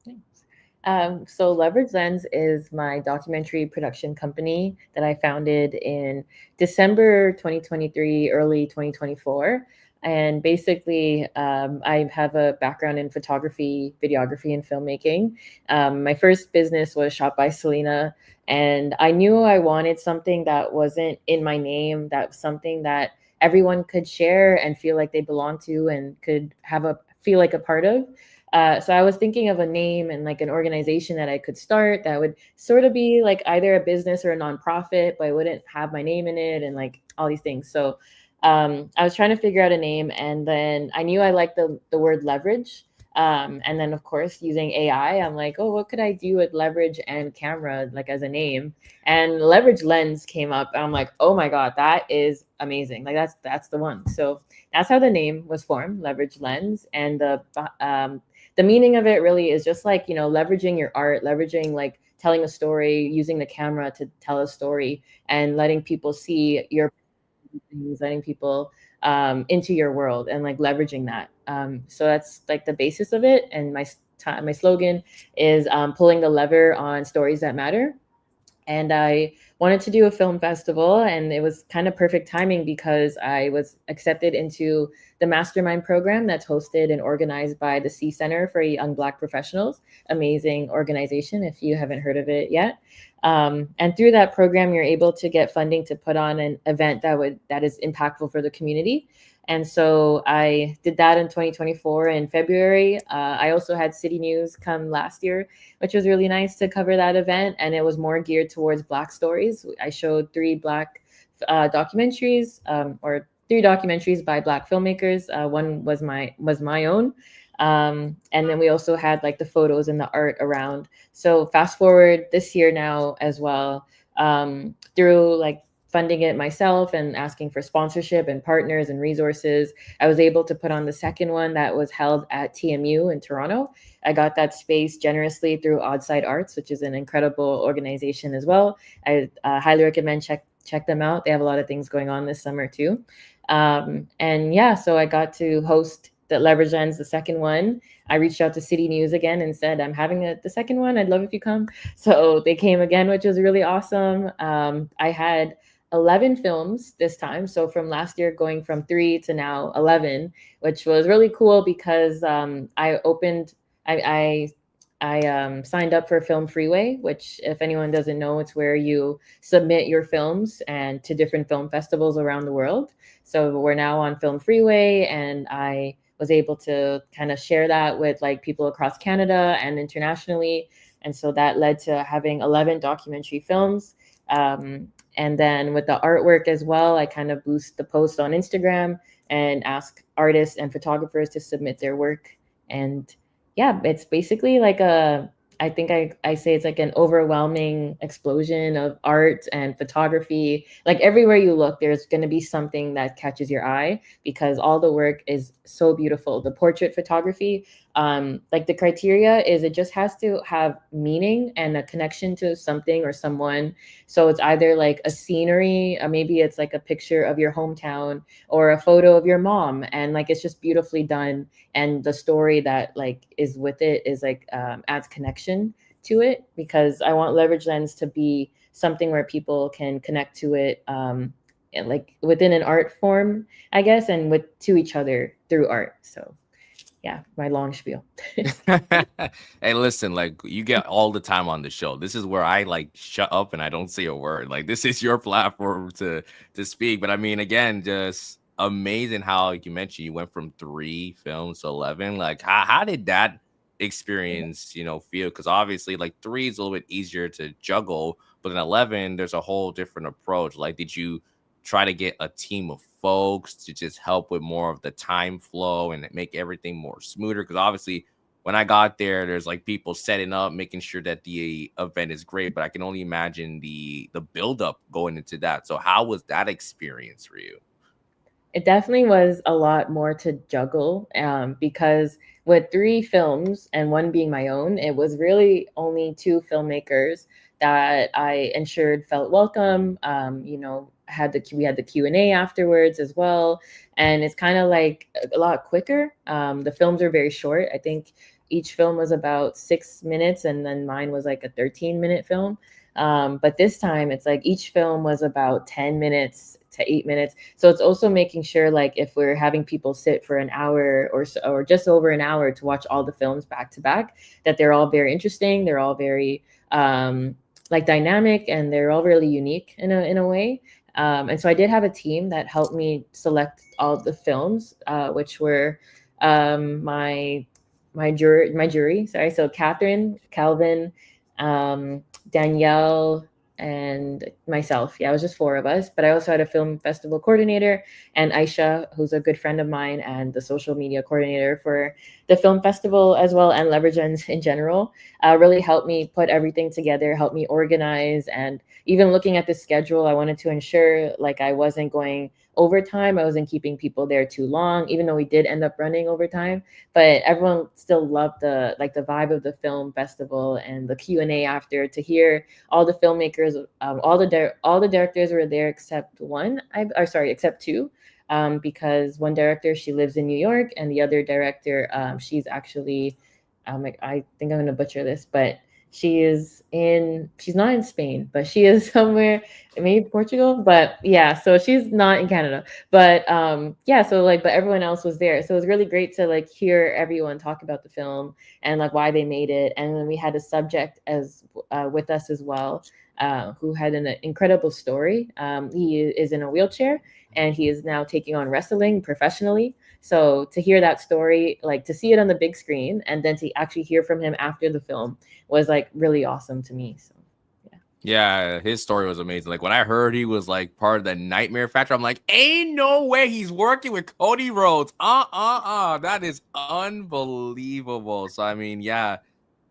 Thanks. So Leverage Lens is my documentary production company that I founded in December 2023, early 2024. And basically, I have a background in photography, videography, and filmmaking. My first business was Shot by Selina, and I knew I wanted something that wasn't in my name, that was something that everyone could share and feel like they belong to and could feel like a part of. So I was thinking of a name and like an organization that I could start that would sort of be like either a business or a nonprofit, but I wouldn't have my name in it and like all these things. So I was trying to figure out a name, and then I knew I liked the word leverage. And then of course using AI, I'm like, oh, what could I do with leverage and camera, like as a name? And leverage lens came up. I'm like, oh my god, that is amazing. Like that's the one. So that's how the name was formed, leverage lens. And the meaning of it really is just like, you know, leveraging your art, leveraging like telling a story, using the camera to tell a story, and letting people see your things, letting people into your world, and like leveraging that. So that's like the basis of it. And my slogan is pulling the lever on stories that matter. And I wanted to do a film festival, and it was kind of perfect timing because I was accepted into the mastermind program that's hosted and organized by the C Center for Young Black Professionals. Amazing organization if you haven't heard of it yet. And through that program, you're able to get funding to put on an event that is impactful for the community. And so I did that in 2024 in February. I also had City News come last year, which was really nice to cover that event. And it was more geared towards Black stories. I showed three Black documentaries, or three documentaries by Black filmmakers. One was my own. And then we also had like the photos and the art around. So fast forward this year now as well, through like funding it myself and asking for sponsorship and partners and resources, I was able to put on the second one that was held at TMU in Toronto. I got that space generously through Oddside Arts, which is an incredible organization as well. I highly recommend check them out. They have a lot of things going on this summer too. And yeah, so I got to host the Leverage Lens, the second one. I reached out to City News again and said, I'm having the second one. I'd love if you come. So they came again, which was really awesome. I had 11 films this time. So from last year, going from three to now 11, which was really cool because I signed up for Film Freeway, which, if anyone doesn't know, it's where you submit your films and to different film festivals around the world. So we're now on Film Freeway, and I was able to kind of share that with like people across Canada and internationally. And so that led to having 11 documentary films. And then with the artwork as well, I kind of boost the post on Instagram and ask artists and photographers to submit their work. And yeah, it's basically like I think I say it's like an overwhelming explosion of art and photography. Like everywhere you look, there's going to be something that catches your eye because all the work is so beautiful. The portrait photography, like the criteria is it just has to have meaning and a connection to something or someone. So it's either like a scenery, or maybe it's like a picture of your hometown or a photo of your mom, and like it's just beautifully done, and the story that like is with it is like adds connection to it, because I want Leverage Lens to be something where people can connect to it, and like within an art form, I guess, and with to each other through art. So yeah, my long spiel. Hey, listen, like you get all the time on the show. This is where I like shut up and I don't say a word. Like this is your platform to speak. But I mean, again, just amazing how you mentioned you went from 3 films to 11. Like how did that experience, feel? Because obviously like 3 is a little bit easier to juggle, but in 11, there's a whole different approach. Like, did you try to get a team of folks to just help with more of the time flow and make everything more smoother? Because obviously when I got there, there's like people setting up, making sure that the event is great. But I can only imagine the build up going into that. So how was that experience for you? It definitely was a lot more to juggle, because with three films and one being my own, it was really only two filmmakers that I ensured felt welcome. We had the Q&A afterwards as well, and it's kind of like a lot quicker. The films are very short. I think each film was about 6 minutes, and then mine was like a 13-minute film. But this time, it's like each film was about 10 minutes to 8 minutes. So it's also making sure, like, if we're having people sit for an hour or so, or just over an hour to watch all the films back to back, that they're all very interesting. They're all very like dynamic, and they're all really unique in a way. And so I did have a team that helped me select all the films, which were my jury. Sorry, so Catherine, Calvin, Danielle, and myself. Yeah, it was just four of us. But I also had a film festival coordinator and Aisha, who's a good friend of mine and the social media coordinator for the film festival as well, and Leverage Ends in general, really helped me put everything together, helped me organize. And even looking at the schedule, I wanted to ensure like I wasn't going overtime, I wasn't keeping people there too long, even though we did end up running overtime. But everyone still loved the like the vibe of the film festival and the Q&A after, to hear all the filmmakers, all the directors were there except one, or sorry, except two, because one director, she lives in New York, and the other director, she's actually, like, I think I'm gonna butcher this, but she's not in Spain, but she is somewhere, maybe Portugal, but yeah, so she's not in Canada. But yeah, so like, but everyone else was there, so it was really great to like hear everyone talk about the film and like why they made it. And then we had a subject as with us as well, who had an incredible story. He is in a wheelchair, and he is now taking on wrestling professionally. So to hear that story, like to see it on the big screen and then to actually hear from him after the film, was like really awesome to me. So yeah. Yeah, his story was amazing. Like when I heard he was like part of the Nightmare Factory, I'm like, ain't no way he's working with Cody Rhodes. That is unbelievable. So I mean, yeah,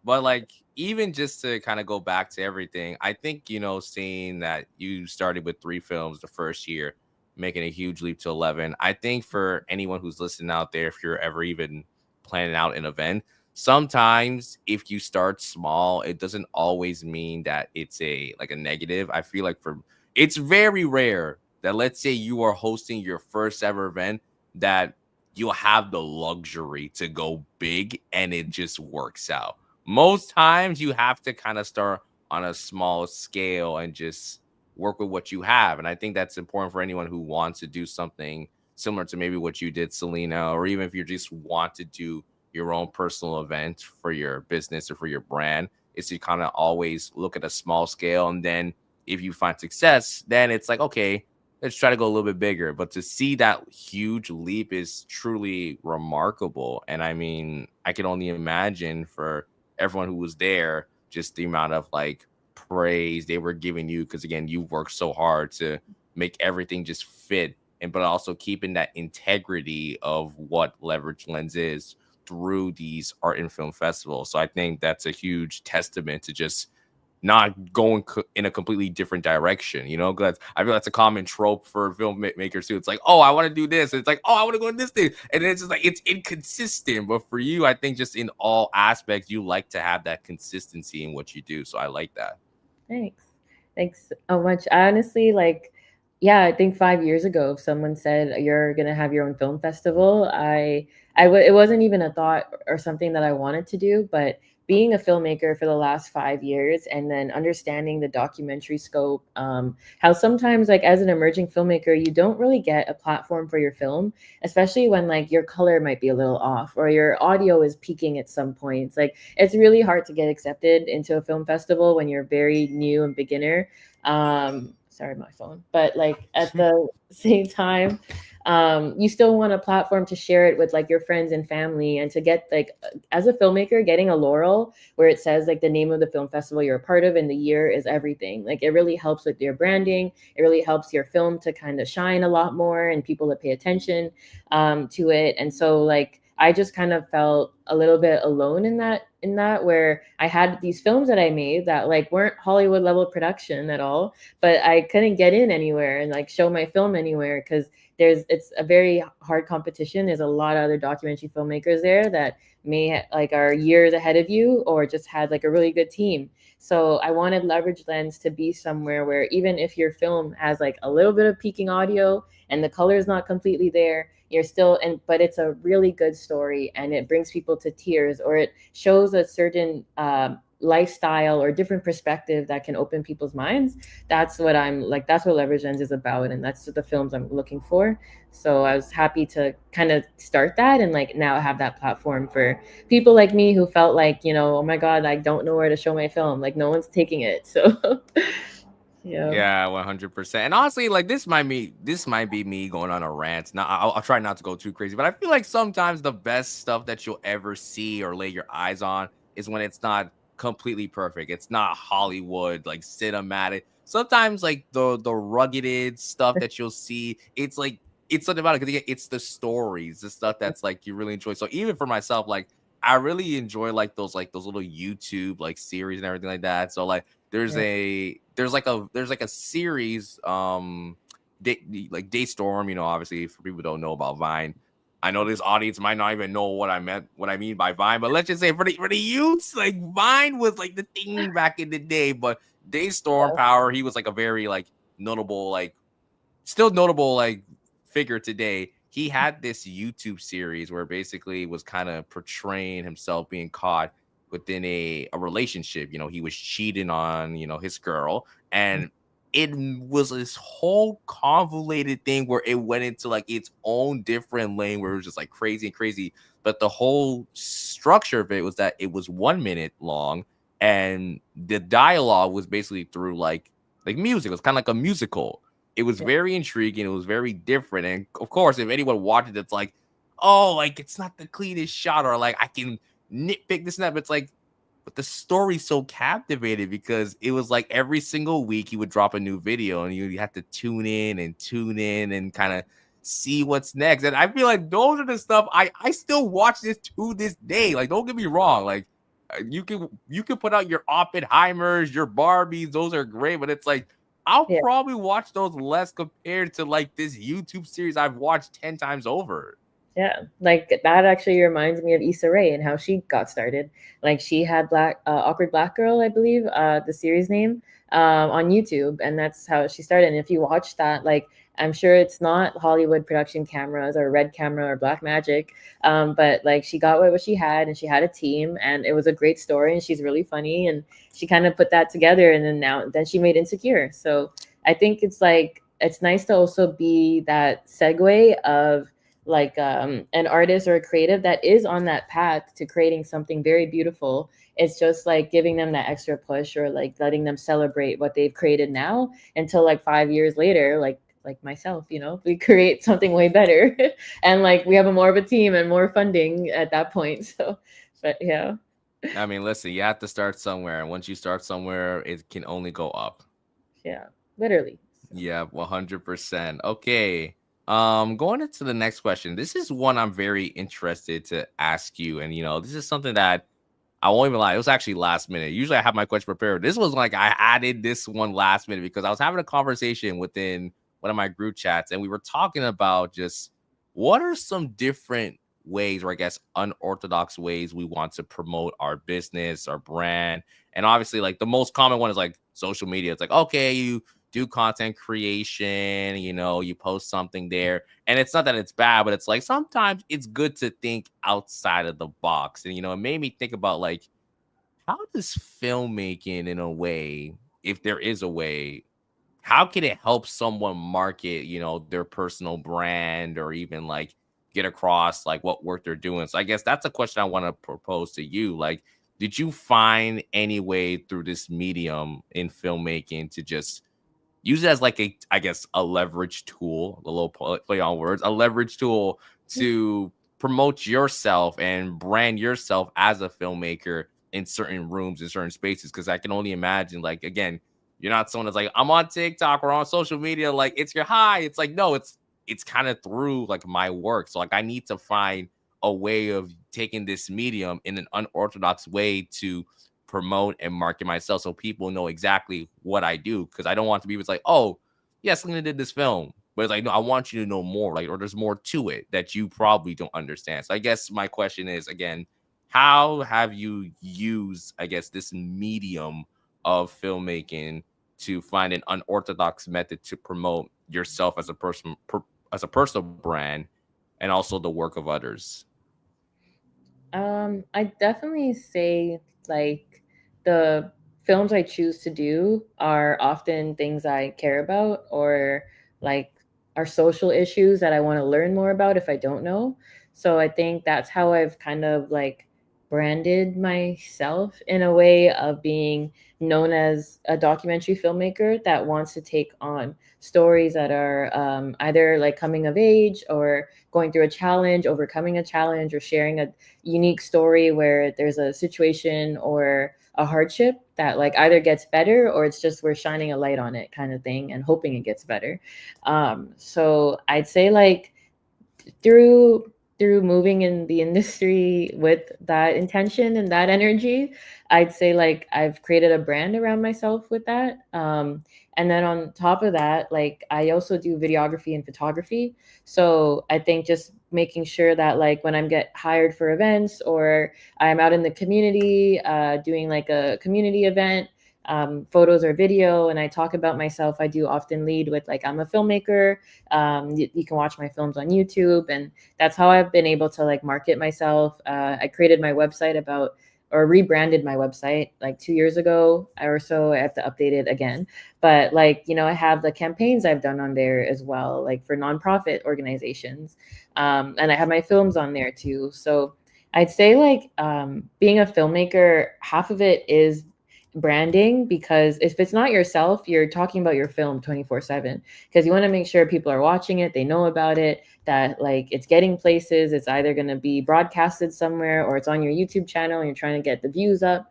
but like even just to kind of go back to everything, I think seeing that you started with 3 films the first year, making a huge leap to 11. I think for anyone who's listening out there, if you're ever even planning out an event, sometimes if you start small, it doesn't always mean that it's a like a negative. I feel like for it's very rare that, let's say, you are hosting your first ever event, that you'll have the luxury to go big and it just works out. Most times you have to kind of start on a small scale and just work with what you have. And I think that's important for anyone who wants to do something similar to maybe what you did, Selena, or even if you just want to do your own personal event for your business or for your brand, is to kind of always look at a small scale. And then if you find success, then it's like, okay, let's try to go a little bit bigger. But to see that huge leap is truly remarkable. And I mean, I can only imagine for everyone who was there, just the amount of like praise they were giving you. Cause again, you worked so hard to make everything just fit. And but also keeping that integrity of what Leverage Lens is through these art and film festivals. So I think that's a huge testament to just not going in a completely different direction, because I feel that's a common trope for filmmakers too. It's like, oh, I want to do this. And it's like, oh, I want to go in this thing. And then it's just like, it's inconsistent. But for you, I think just in all aspects, you like to have that consistency in what you do. So I like that. Thanks. Thanks so much. I honestly, like, yeah, I think 5 years ago, if someone said you're gonna have your own film festival, it wasn't even a thought or something that I wanted to do. But being a filmmaker for the last 5 years, and then understanding the documentary scope, how sometimes, like, as an emerging filmmaker, you don't really get a platform for your film, especially when like your color might be a little off or your audio is peaking at some points. Like, it's really hard to get accepted into a film festival when you're very new and beginner. Sorry, my phone. But like at the same time, you still want a platform to share it with like your friends and family, and to get like, as a filmmaker, getting a laurel where it says like the name of the film festival you're a part of in the year is everything. Like, it really helps with your branding. It really helps your film to kind of shine a lot more and people to pay attention to it. And so like, I just kind of felt a little bit alone in that where I had these films that I made that like weren't Hollywood level production at all, but I couldn't get in anywhere and like show my film anywhere because it's a very hard competition. There's a lot of other documentary filmmakers there that like are years ahead of you or just had like a really good team. So I wanted Leverage Lens to be somewhere where even if your film has like a little bit of peaking audio and the color is not completely there, you're still, and but it's a really good story and it brings people to tears, or it shows a certain lifestyle or different perspective that can open people's minds. That's what I'm like, that's what Leverage Lens is about, and that's the films I'm looking for. So I was happy to kind of start that, and like now have that platform for people like me who felt like, oh my god, I don't know where to show my film, like no one's taking it. So yeah. Yeah, 100%. And honestly, like this might be me going on a rant. Now, I'll try not to go too crazy, but I feel like sometimes the best stuff that you'll ever see or lay your eyes on is when it's not completely perfect. It's not Hollywood like cinematic. Sometimes like the ruggeded stuff that you'll see, it's like it's something about it because it's the stories, the stuff that's like you really enjoy. So even for myself, like I really enjoy like those little YouTube like series and everything like that. So like Yeah. there's like a series like Daystorm, you know, obviously for people who don't know about Vine. I know this audience might not even know what I mean by Vine, but let's just say for the youths, like Vine was like the thing back in the day. But Daystorm Yeah. Power, he was like a very like notable like still notable like figure today. He had this YouTube series where basically was kind of portraying himself being caught within a relationship. You know, he was cheating on, you know, his girl. And it was this whole convoluted thing where it went into like its own different lane where it was just like crazy and crazy. But the whole structure of it was that it was 1 minute long and the dialogue was basically through like music. It was kind of like a musical. It was Yeah. very intriguing. It was very different. And of course, if anyone watched it, it's like, oh, like it's not the cleanest shot, or like I can nitpick this and that. But it's like, but the story's so captivating because it was like every single week he would drop a new video and you have to tune in and kind of see what's next. And I feel like those are the stuff I still watch this to this day. Like, don't get me wrong. Like you can put out your Oppenheimers, your Barbies, those are great, but it's like I'll Yeah. probably watch those less compared to like this YouTube series I've watched 10 times over. Yeah, like that actually reminds me of Issa Rae and how she got started. Like she had Awkward Black Girl, I believe, the series name, on YouTube, and that's how she started. And if you watch that, like I'm sure it's not Hollywood production cameras or red camera or black magic, but like she got what she had, and she had a team, and it was a great story, and she's really funny, and she kind of put that together, and then she made Insecure. So I think it's like it's nice to also be that segue of like an artist or a creative that is on that path to creating something very beautiful. It's just like giving them that extra push or like letting them celebrate what they've created now until like 5 years later, like myself, we create something way better and like we have a more of a team and more funding at that point. So, but yeah, I mean, listen, you have to start somewhere. And once you start somewhere, it can only go up. yeah, literally. So, Yeah, 100%. Okay. Going into the next question. This is one I'm very interested to ask you. And, you know, this is something that I won't even lie. It was actually last minute. Usually I have my question prepared. This was like I added this one last minute because I was having a conversation within one of my group chats and we were talking about just what are some different ways, or I guess unorthodox ways we want to promote our business, our brand. And obviously, like the most common one is like social media. It's like, okay, you do content creation, you know, you post something there. And it's not that it's bad, but it's like sometimes it's good to think outside of the box. And, you know, it made me think about like, how does filmmaking, in a way, if there is a way, how can it help someone market, you know, their personal brand or even like get across like what work they're doing? So I guess that's a question I want to propose to you. Like, did you find any way through this medium in filmmaking to just use it as like a, I guess, a leverage tool, a little play on words, a leverage tool to promote yourself and brand yourself as a filmmaker in certain rooms, in certain spaces? Because I can only imagine, like, again, you're not someone that's like, I'm on TikTok or on social media, like it's your high. It's like, no, it's kind of through like my work. So like I need to find a way of taking this medium in an unorthodox way to promote and market myself so people know exactly what I do. Because I don't want to be, it's like, oh, yeah, Selena did this film. But it's like, no, I want you to know more, like, or there's more to it that you probably don't understand. So I guess my question is again, how have you used, I guess, this medium of filmmaking to find an unorthodox method to promote yourself as a person, as a personal brand, and also the work of others? I definitely say like the films I choose to do are often things I care about or like are social issues that I want to learn more about if I don't know. So I think that's how I've kind of like branded myself in a way of being known as a documentary filmmaker that wants to take on stories that are either like coming of age or going through a challenge, overcoming a challenge, or sharing a unique story where there's a situation or a hardship that like either gets better or it's just we're shining a light on it kind of thing and hoping it gets better. So I'd say like through moving in the industry with that intention and that energy, I'd say like I've created a brand around myself with that. And then on top of that, like I also do videography and photography. So I think just making sure that like when I'm get hired for events or I'm out in the community doing like a community event, photos or video, and I talk about myself, I do often lead with like I'm a filmmaker. You can watch my films on YouTube, and that's how I've been able to like market myself. I created my website about or rebranded my website like 2 years ago or so. I have to update it again, but like I have the campaigns I've done on there as well, like for nonprofit organizations, and I have my films on there too. So I'd say like being a filmmaker, half of it is branding, because if it's not yourself, you're talking about your film 24/7, because you want to make sure people are watching it, they know about it, that like it's getting places, it's either going to be broadcasted somewhere or it's on your YouTube channel and you're trying to get the views up.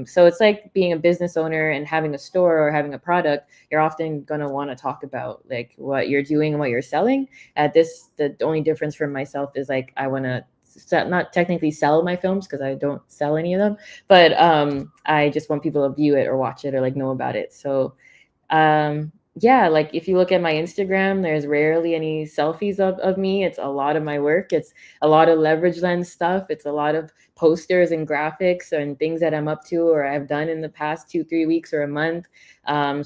So it's like being a business owner and having a store or having a product, you're often going to want to talk about like what you're doing and what you're selling. At this, the only difference for myself is like I want to not technically sell my films because I don't sell any of them, but I just want people to view it or watch it or like know about it. So yeah, like if you look at my Instagram, there's rarely any selfies of me. It's a lot of my work. It's a lot of leverage lens stuff. It's a lot of posters and graphics and things that I'm up to or I've done in the past 2-3 weeks or a month.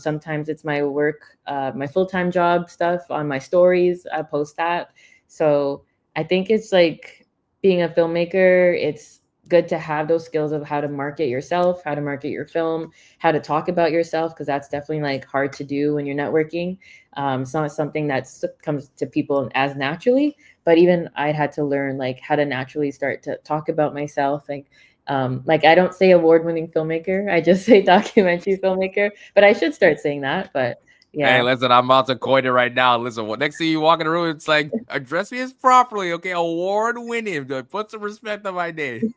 Sometimes it's my work, my full-time job stuff on my stories. I post that. So I think it's like being a filmmaker, it's good to have those skills of how to market yourself, how to market your film, how to talk about yourself, because that's definitely like hard to do when you're networking. It's not something that comes to people as naturally, but even I'd had to learn like how to naturally start to talk about myself. Like I don't say award-winning filmmaker, I just say documentary filmmaker, but I should start saying that. But Hey, yeah. listen, I'm about to coin it right now. Listen, what next thing you walk in the room, it's like address me as properly, okay? Award winning. Put some respect on my name.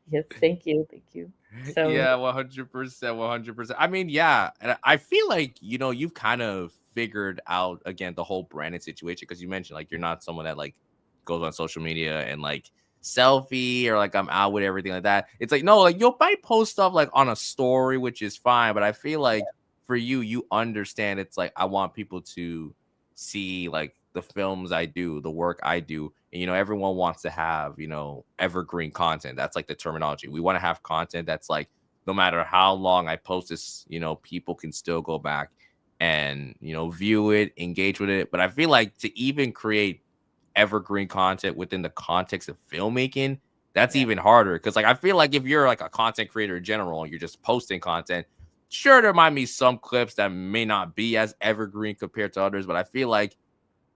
Yes, thank you, thank you. So Yeah, 100%, 100%. I mean, yeah, and I feel like you've kind of figured out again the whole branding situation because you mentioned like you're not someone that like goes on social media and like selfie or like I'm out with everything like that. It's like no, like you'll might post stuff like on a story, which is fine, but I feel like for you, you understand it's like I want people to see like the films I do, the work I do. And, everyone wants to have, evergreen content. That's like the terminology. We want to have content that's like, no matter how long I post this, people can still go back and, view it, engage with it. But I feel like to even create evergreen content within the context of filmmaking, that's yeah. even harder. Cause like I feel like if you're like a content creator in general and you're just posting content, sure, there might be some clips that may not be as evergreen compared to others, but I feel like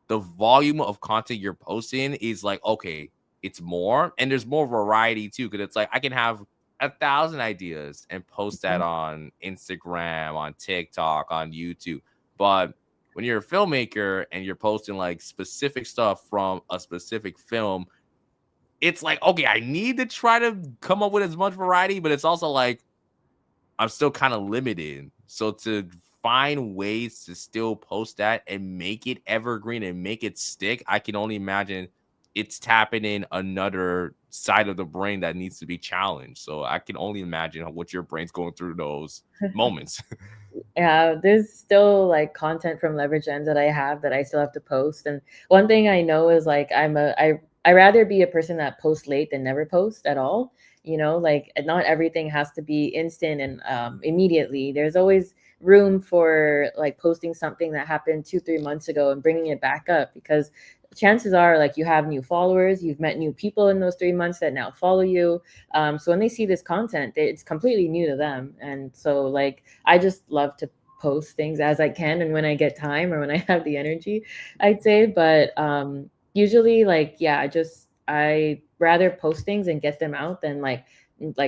the volume of content you're posting is like, okay, it's more and there's more variety too. Cause it's like I can have 1,000 ideas and post that Mhm. on Instagram, on TikTok, on YouTube. But when you're a filmmaker and you're posting like specific stuff from a specific film, it's like, okay, I need to try to come up with as much variety, but it's also like I'm still kind of limited. So to find ways to still post that and make it evergreen and make it stick, I can only imagine it's tapping in another side of the brain that needs to be challenged. So I can only imagine what your brain's going through those moments. Yeah, there's still like content from leverage ends that I have that I still have to post. And one thing I know is like I rather be a person that posts late than never post at all. Like not everything has to be instant and immediately. There's always room for like posting something that happened 2-3 months ago and bringing it back up, because chances are like you have new followers, you've met new people in those 3 months that now follow you. So when they see this content, it's completely new to them. And so like I just love to post things as I can and when I get time or when I have the energy, I'd say. But usually like yeah, I rather post things and get them out than like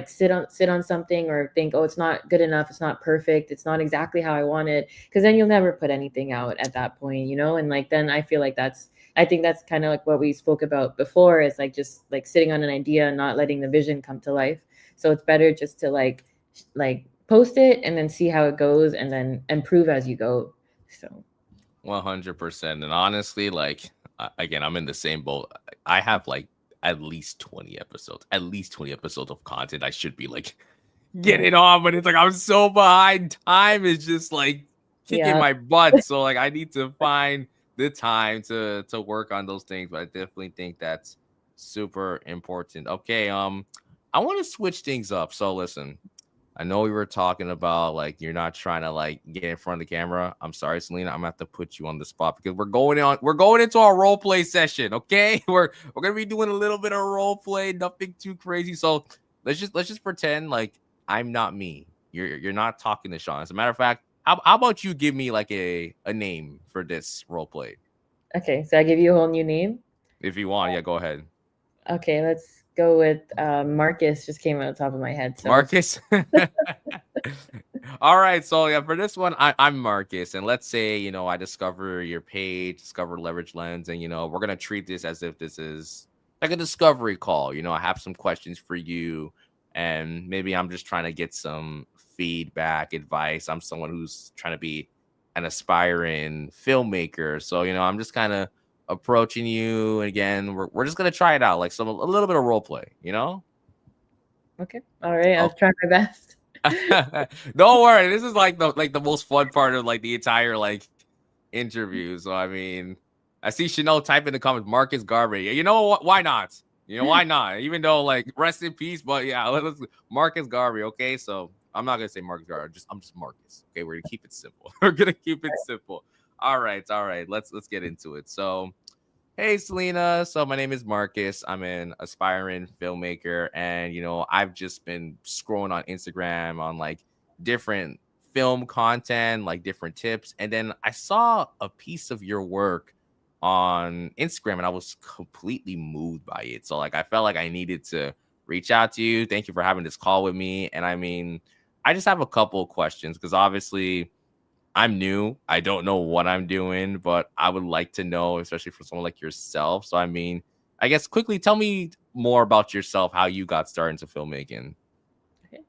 sit on something or think, oh, it's not good enough, it's not perfect, it's not exactly how I want it, because then you'll never put anything out at that point. And like then I feel like I think that's kind of like what we spoke about before, is like just like sitting on an idea and not letting the vision come to life. So it's better just to like post it and then see how it goes and then improve as you go. So 100%. And honestly, like, again, I'm in the same boat. I have like at least 20 episodes, at least 20 episodes of content I should be like yeah. getting on, but it's like I'm so behind. Time is just like kicking Yeah. my butt. So like I need to find the time to work on those things. But I definitely think that's super important. Okay, I want to switch things up. So listen, I know we were talking about like you're not trying to like get in front of the camera. I'm sorry, Selena. I'm gonna have to put you on the spot because we're going into our role play session. Okay, we're gonna be doing a little bit of role play, nothing too crazy. So let's just pretend like I'm not me. You're not talking to Sean. As a matter of fact, how about you give me like a name for this role play Okay, so I give you a whole new name. if you want? Yeah, go ahead, Okay, let's go with Marcus. Just came on the top of my head. So Marcus. All right, so yeah, for this one, I'm Marcus, and let's say I discover your page, discover Leverage Lens, and we're gonna treat this as if this is like a discovery call. I have some questions for you, and maybe I'm just trying to get some feedback, advice. I'm someone who's trying to be an aspiring filmmaker, so I'm just kind of approaching you, and again, we're just gonna try it out, like a little bit of role play. okay, all right, I'll try my best. Don't worry. This is like the most fun part of like the entire like interview. So I mean, I see Chanel type in the comments, Marcus Garvey. You know what? Why not? Why not? Even though like rest in peace, but yeah, let's Marcus Garvey. Okay, so I'm not gonna say Marcus Garvey. I'm just Marcus. Okay, we're gonna keep it simple. We're gonna keep it simple. All right. Let's get into it. So hey, Selena. So my name is Marcus. I'm an aspiring filmmaker, and I've just been scrolling on Instagram on like different film content, like different tips, and then I saw a piece of your work on Instagram, and I was completely moved by it. So like I felt like I needed to reach out to you. Thank you for having this call with me. And I mean, I just have a couple of questions because obviously I'm new. I don't know what I'm doing, but I would like to know, especially for someone like yourself. So, I mean, I guess quickly tell me more about yourself, how you got started into filmmaking. Okay.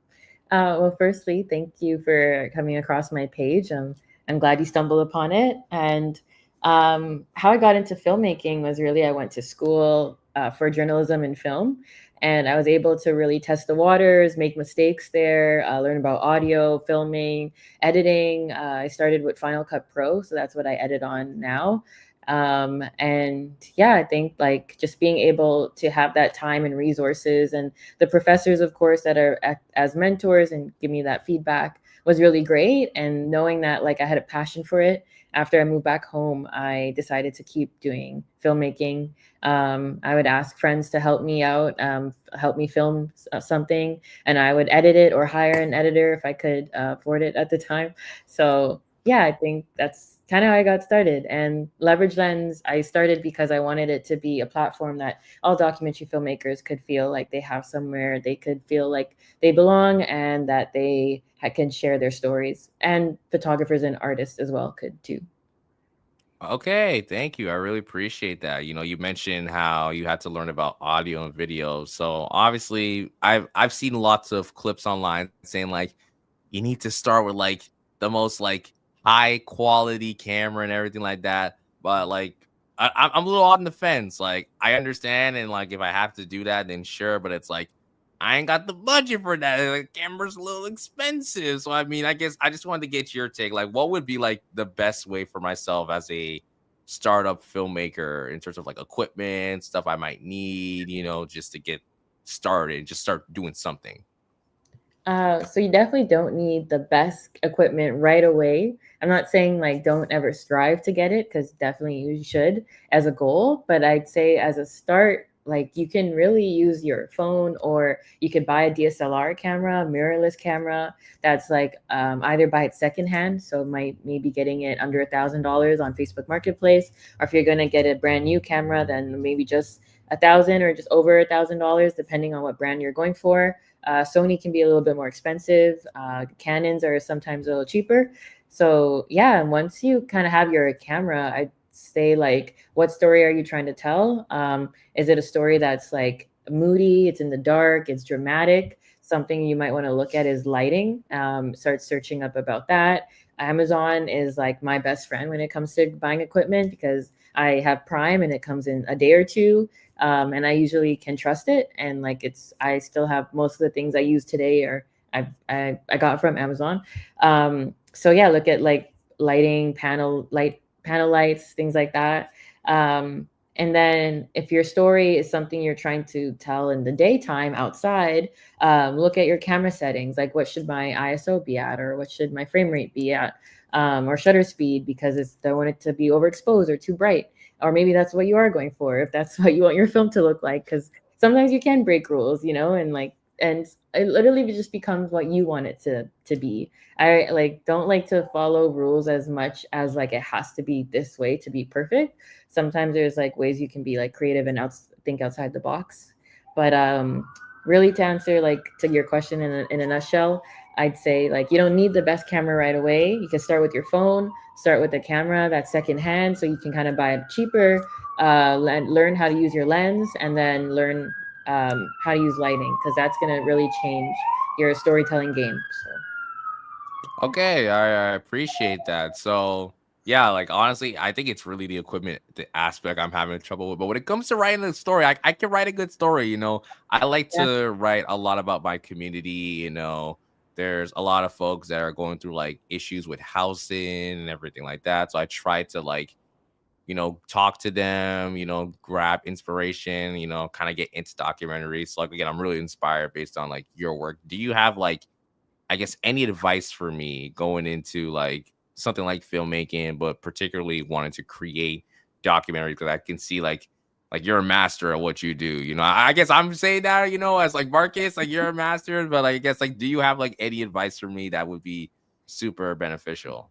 Well, firstly, thank you for coming across my page. I'm glad you stumbled upon it. And how I got into filmmaking was really I went to school for journalism and film. And I was able to really test the waters, make mistakes there, learn about audio, filming, editing. I started with Final Cut Pro, so that's what I edit on now. And yeah, I think like just being able to have that time and resources and the professors, of course, that are as mentors and give me that feedback was really great. And knowing that like I had a passion for it, after I moved back home, I decided to keep doing filmmaking. I would ask friends to help me out, help me film something, and I would edit it or hire an editor if I could afford it at the time. So yeah, I think that's kind of how I got started. And Leverage Lens, I started because I wanted it to be a platform that all documentary filmmakers could feel like they have somewhere they could feel like they belong and that they can share their stories. And photographers and artists as well could too. Okay, thank you. I really appreciate that. You mentioned how you had to learn about audio and video. So obviously, I've seen lots of clips online saying like you need to start with like the most like high quality camera and everything like that. But like I'm a little on the fence. Like I understand, and like if I have to do that, then sure. But it's like I ain't got the budget for that. The camera's a little expensive. So I mean, I guess I just wanted to get your take. Like, what would be like the best way for myself as a startup filmmaker in terms of like equipment, stuff I might need, just to get started, just start doing something. So you definitely don't need the best equipment right away. I'm not saying like don't ever strive to get it because definitely you should as a goal, but I'd say as a start, like you can really use your phone or you could buy a DSLR camera, mirrorless camera that's like either buy it secondhand, so might maybe getting it under $1,000 on Facebook Marketplace, or if you're gonna get a brand new camera, then maybe just 1,000 or just over $1,000 depending on what brand you're going for. Sony can be a little bit more expensive. Canons are sometimes a little cheaper. So yeah, and once you kind of have your camera, I'd say like, what story are you trying to tell? Is it a story that's like moody? It's in the dark. It's dramatic. something you might want to look at is lighting. Start searching up about that. Amazon is like my best friend when it comes to buying equipment because I have Prime and it comes in a day or two. And I usually can trust it. And like I still have most of the things I use today or I got from Amazon. So yeah, look at like panel lights, things like that. Um, and then if your story is something you're trying to tell in the daytime outside, look at your camera settings. Like what should my ISO be at, or what should my frame rate be at, or shutter speed because don't want it to be overexposed or too bright. Or maybe that's what you are going for if that's what you want your film to look like. Because sometimes you can break rules, and and it literally just becomes what you want it to be. I like don't like to follow rules as much as like it has to be this way to be perfect. Sometimes there's like ways you can be like creative and think outside the box. But really to answer like to your question in a nutshell, I'd say like you don't need the best camera right away. You can start with your phone, start with the camera that's secondhand, so you can kind of buy it cheaper. Learn how to use your lens, and then learn how to use lighting because that's gonna really change your storytelling game. So Okay, I appreciate that. So yeah, like honestly, I think it's really the equipment, the aspect I'm having trouble with. But when it comes to writing a story, I can write a good story. I like yeah, to write a lot about my community. There's a lot of folks that are going through like issues with housing and everything like that. So I try to like, talk to them, grab inspiration, kind of get into documentaries. So like again, I'm really inspired based on like your work. Do you have like I guess any advice for me going into like something like filmmaking, but particularly wanting to create documentaries because I can see like you're a master at what you do. I guess I'm saying that, as like Marcus, like you're a master, but like I guess like do you have like any advice for me that would be super beneficial?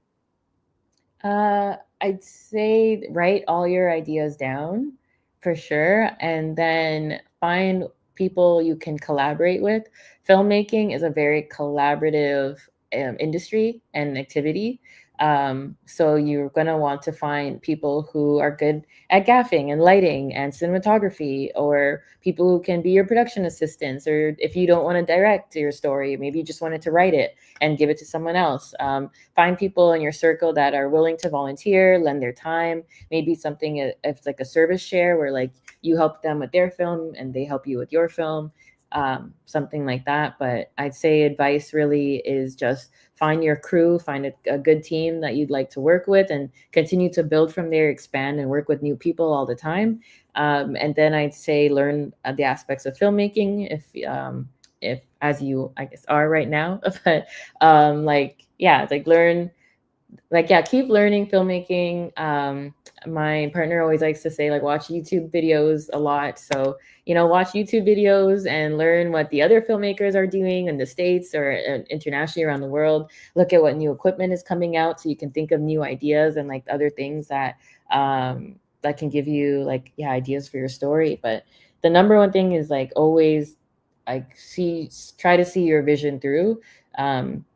I'd say write all your ideas down for sure, and then find people you can collaborate with. Filmmaking is a very collaborative industry and activity. So you're going to want to find people who are good at gaffing and lighting and cinematography, or people who can be your production assistants, or if you don't want to direct your story, maybe you just wanted to write it and give it to someone else. Find people in your circle that are willing to volunteer, lend their time. Maybe something if it's like a service share where like you help them with their film and they help you with your film, something like that. But I'd say advice really is just find your crew, find a good team that you'd like to work with, and continue to build from there, expand, and work with new people all the time. And then I'd say learn the aspects of filmmaking if as you I guess are right now, but like yeah, like learn like yeah, keep learning filmmaking. My partner always likes to say like watch YouTube videos a lot. So watch YouTube videos and learn what the other filmmakers are doing in the states or internationally around the world. Look at what new equipment is coming out so you can think of new ideas and like other things that can give you like yeah ideas for your story. But the number one thing is like always like try to see your vision through.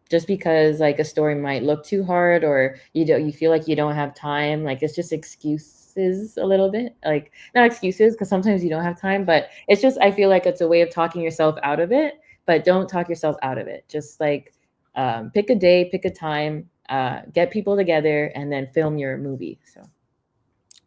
Just because like a story might look too hard or you feel like you don't have time, like it's just excuses a little bit, like not excuses because sometimes you don't have time, but it's just I feel like it's a way of talking yourself out of it. But don't talk yourself out of it. Just like pick a day, pick a time, get people together, and then film your movie. So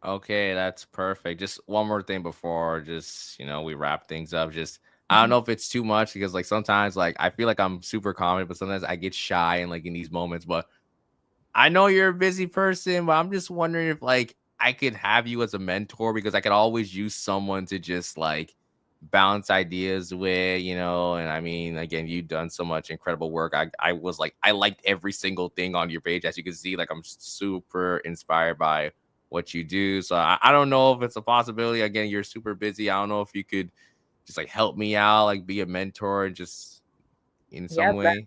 Okay, that's perfect. Just one more thing before just, we wrap things up. Just I don't mhm. know if it's too much because like sometimes like I feel like I'm super confident, but sometimes I get shy and like in these moments. But I know you're a busy person, but I'm just wondering if like I could have you as a mentor because I could always use someone to just like bounce ideas with, and I mean, again, you've done so much incredible work. I was like, I liked every single thing on your page. As you can see, like I'm super inspired by what you do. So I don't know if it's a possibility. Again, you're super busy. I don't know if you could just like help me out, like be a mentor just in some Yeah, way.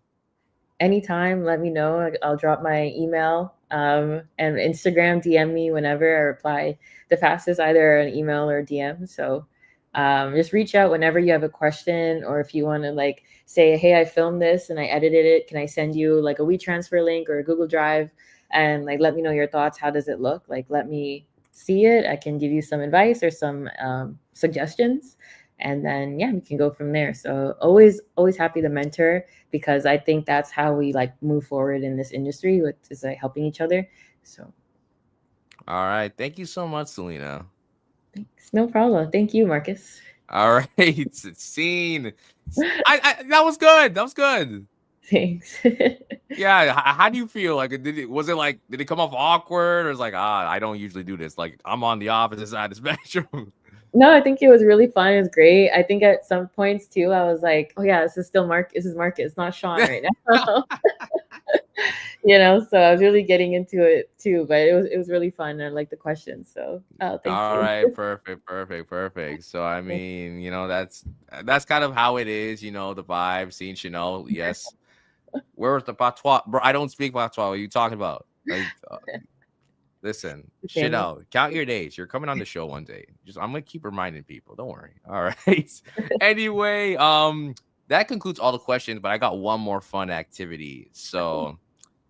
anytime, let me know. I'll drop my email and Instagram. DM me whenever. I reply the fastest, either an email or DM. So just reach out whenever you have a question, or if you want to like say, "Hey, I filmed this and I edited it. Can I send you like a WeTransfer link or a Google Drive?" And like let me know your thoughts. How does it look? Like let me see it. I can give you some advice or some suggestions. and then yeah, we can go from there. So always happy to mentor, because I think that's how we like move forward in this industry, with is like helping each other. So All right. Thank you so much, Selena. thanks, no problem. Thank you, Marcus. All right. It's scene. I that was good. That was good. Thanks. Yeah. How do you feel? Like, was it like, did it come off awkward, or it's like, I don't usually do this. Like, I'm on the opposite side of the spectrum. No, I think it was really fun. It was great. I think at some points too, I was like, "Oh yeah, this is still Mark. This is Marcus, not Sean right now." So I was really getting into it too. But it was really fun. I like the questions. So thank All you. right, perfect, perfect, perfect. So I mean, that's kind of how it is, the vibe, seeing Chanel. Yes, where's the patois, bro? I don't speak patois. What are you talking about? Like, listen, shit Same. out. Count your days. You're coming on the show one day. Just I'm gonna keep reminding people. Don't worry. All right. Anyway, that concludes all the questions, but I got one more fun activity. Okay. So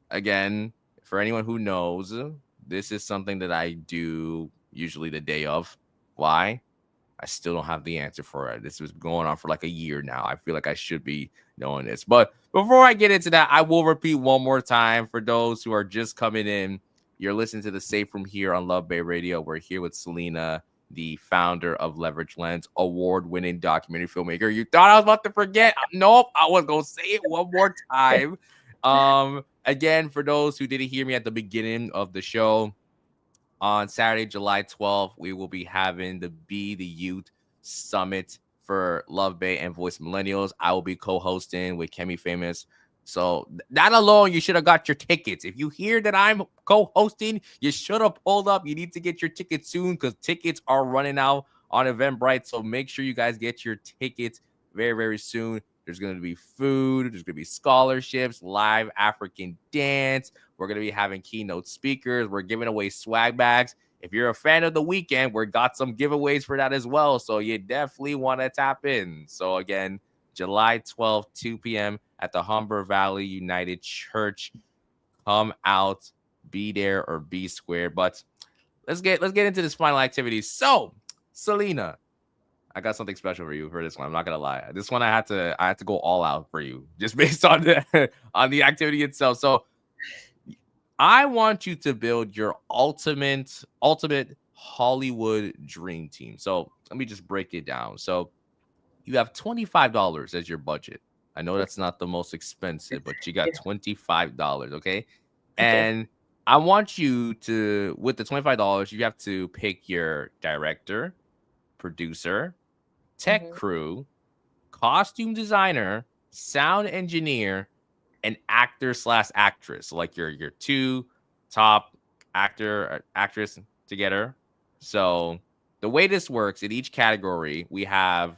again, for anyone who knows, this is something that I do usually the day of. Why? I still don't have the answer for it. This was going on for like a year now. I feel like I should be knowing this. But before I get into that, I will repeat one more time for those who are just coming in. You're listening to the Safe From Here on Love Bay Radio. We're here with Selena, the founder of Leverage Lens, award-winning documentary filmmaker. You thought I was about to forget? Nope, I was gonna say it one more time. Again, for those who didn't hear me at the beginning of the show, on Saturday, July 12th, we will be having the Be the Youth Summit for Love Bay and Voice Millennials. I will be co-hosting with Kemi Famous. So that alone, you should have got your tickets. If you hear that I'm co-hosting, you should have pulled up. You need to get your tickets soon, because tickets are running out on Eventbrite. So make sure you guys get your tickets very, very soon. There's going to be food. There's going to be scholarships, live African dance. We're going to be having keynote speakers. We're giving away swag bags. If you're a fan of The Weeknd, we got some giveaways for that as well. So you definitely want to tap in. So again, July 12th, 2 p.m. at the Humber Valley United Church. Come out, be there or be square. But let's get into this final activity. So, Selena, I got something special for you for this one. I'm not gonna lie. This one I had to go all out for you, just based on the on the activity itself. So I want you to build your ultimate Hollywood dream team. So let me just break it down. So you have $25 as your budget. I know Okay. that's not the most expensive, but you got Yeah. $25, okay? Okay. And I want you to, with the $25, you have to pick your director, producer, tech Hmm. crew, costume designer, sound engineer, an actor slash actress. So like your two top actor or actress together. So the way this works, in each category, we have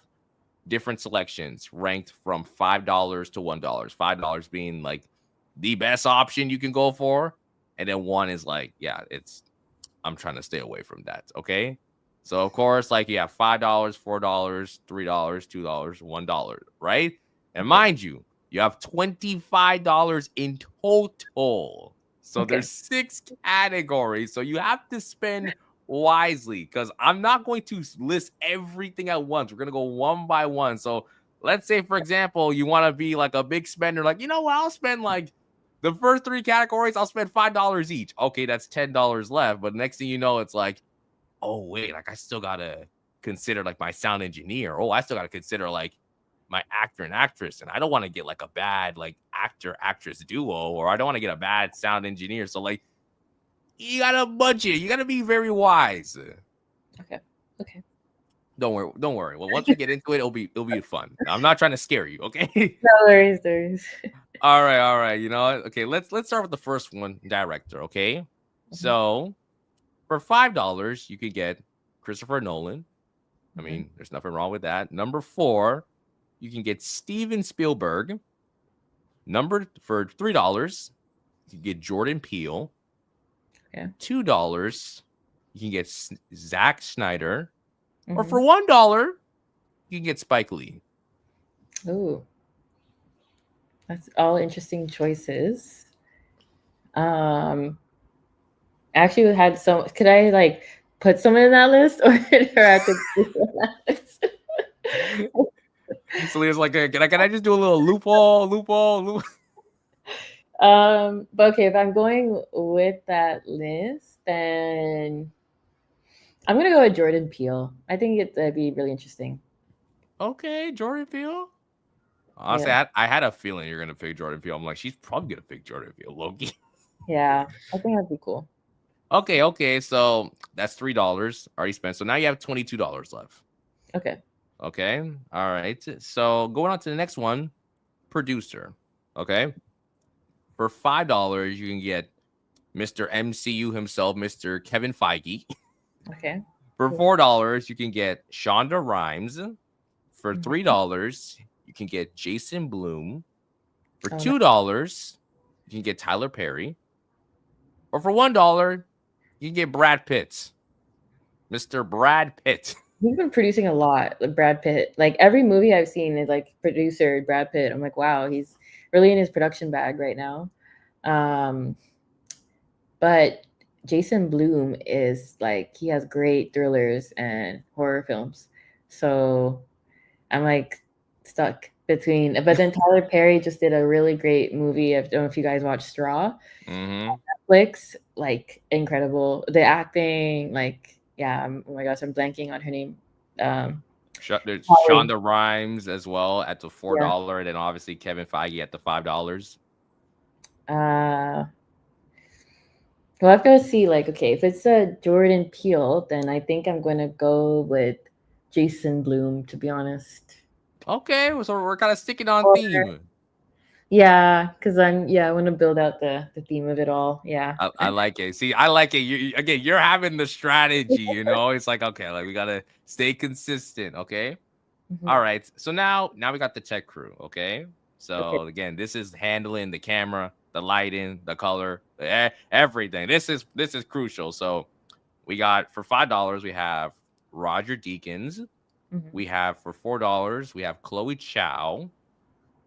different selections ranked from $5 to $1. $5 being like the best option you can go for. And then one is like, yeah, I'm trying to stay away from that. Okay. So of course, like you have $5, $4, $3, $2, $1, right? And Okay. mind you, you have $25 in total. So Okay. there's 6 categories. So you have to spend wisely, because I'm not going to list everything at once. We're gonna go one by one. So let's say, for example, you want to be like a big spender, like, you know what, I'll spend like the first 3 categories, I'll spend $5 each. Okay, that's $10 left. But next thing you know, it's like, oh wait, like I still gotta consider like my sound engineer. Oh, I still gotta consider like my actor and actress. And I don't want to get like a bad like actor actress duo, or I don't want to get a bad sound engineer. So like you gotta budget. You gotta be very wise. Okay. Okay. Don't worry, don't worry. Well, once we get into it, it'll be fun. I'm not trying to scare you, okay? No worries. There is. All right. You know what? Okay, let's start with the first one, director. Okay, Hmm. so for $5, you could get Christopher Nolan. I Hmm. mean, there's nothing wrong with that. Number four, you can get Steven Spielberg. Number for $3, you can get Jordan Peele. Okay. $2, you can get Zack Snyder. Or Hmm. for $1, you can get Spike Lee. Ooh, that's all interesting choices. Um, actually had some. Could I like put someone in that list, or I have to? Selena's like, can I just do a little loophole? But okay, if I'm going with that list, then I'm gonna go with Jordan Peele. I think that'd be really interesting. Okay, Jordan Peele. Honestly, Yeah, I had a feeling you're gonna pick Jordan Peele. I'm like, she's probably gonna pick Jordan Peele, Loki. yeah, I think that'd be cool. Okay. So that's $3 already spent. So now you have $22 left. Okay. Okay. All right. So going on to the next one, producer. Okay. For $5, you can get Mr. MCU himself, Mr. Kevin Feige. Okay. For Cool. $4, you can get Shonda Rhimes. For Mhm. $3, you can get Jason Bloom. For Oh, no. $2, you can get Tyler Perry. Or for $1, you can get Brad Pitt. Mr. Brad Pitt. He's been producing a lot, like Brad Pitt. Like every movie I've seen is like producer Brad Pitt. I'm like, wow, he's really in his production bag right now. Um, but Jason Bloom is like he has great thrillers and horror films. So I'm like stuck between. But then Tyler Perry just did a really great movie. I don't know if you guys watched Straw. Mm-hmm. Netflix, like incredible. The acting, like yeah. Oh my gosh, I'm blanking on her name. Um, There's Holly. Shonda Rhimes as well at the Yeah. $4, and then obviously Kevin Feige at the $5. Uh, well, I've got to see. Like, okay, if it's a Jordan Peele, then I think I'm gonna go with Jason Bloom. To be honest. Okay, so we're kind of sticking on Or theme. yeah, because I want to build out the theme of it all. Yeah. I like it. See, I like it. Again, you're having the strategy. It's like okay, like we gotta stay consistent. Okay. Mhm. All right. So now we got the tech crew. Okay. Okay. So again, this is handling the camera, the lighting, the color, everything. This is crucial. So we got for $5 we have Roger Deakins. Mhm. We have for $4 we have Chloe Chow.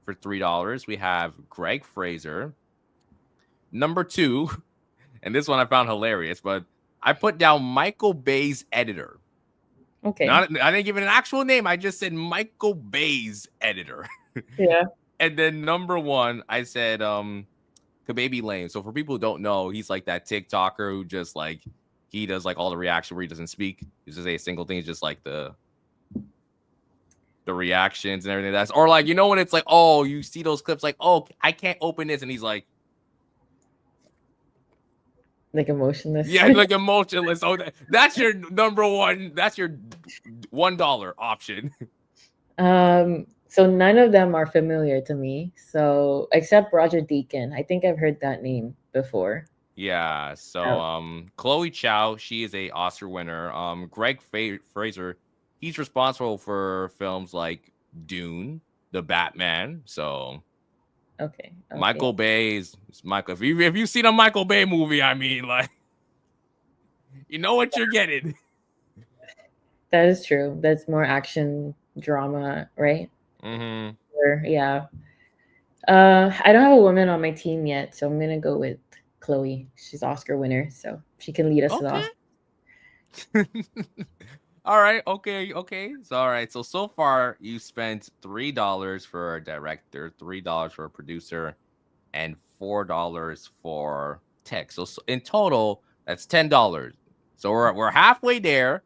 For $3 we have Greg Fraser. Number two, and this one I found hilarious, but I put down Michael Bay's editor. Okay. Not I didn't give it an actual name. I just said Michael Bay's editor. Yeah. And then number one, I said Kababy Lane. So for people who don't know, he's like that TikToker who just like he does like all the reaction where he doesn't speak. He just say a single thing. It's just like the reactions and everything. That's or like when it's like, oh, you see those clips like, oh, I can't open this, and he's like, Like emotionless. yeah, like emotionless. Oh, that's your number one. That's your $1 option. So none of them are familiar to me. So except Roger Deacon. I think I've heard that name before. Yeah. So Oh, Chloe Chow, she is a Oscar winner. Greg Fraser, he's responsible for films like Dune, The Batman. So okay. Okay. Michael Bay is Michael. If you've seen a Michael Bay movie, I mean, like you know what you're getting. That is true. That's more action drama, right? Mm-hmm. Or yeah. I don't have a woman on my team yet, so I'm gonna go with Chloe. She's Oscar winner, so she can lead us to the Okay. Oscar. All right. Okay. So all right. So far you spent $3 for a director, $3 for a producer, and $4 for tech. So in total, that's $10. So we're halfway there.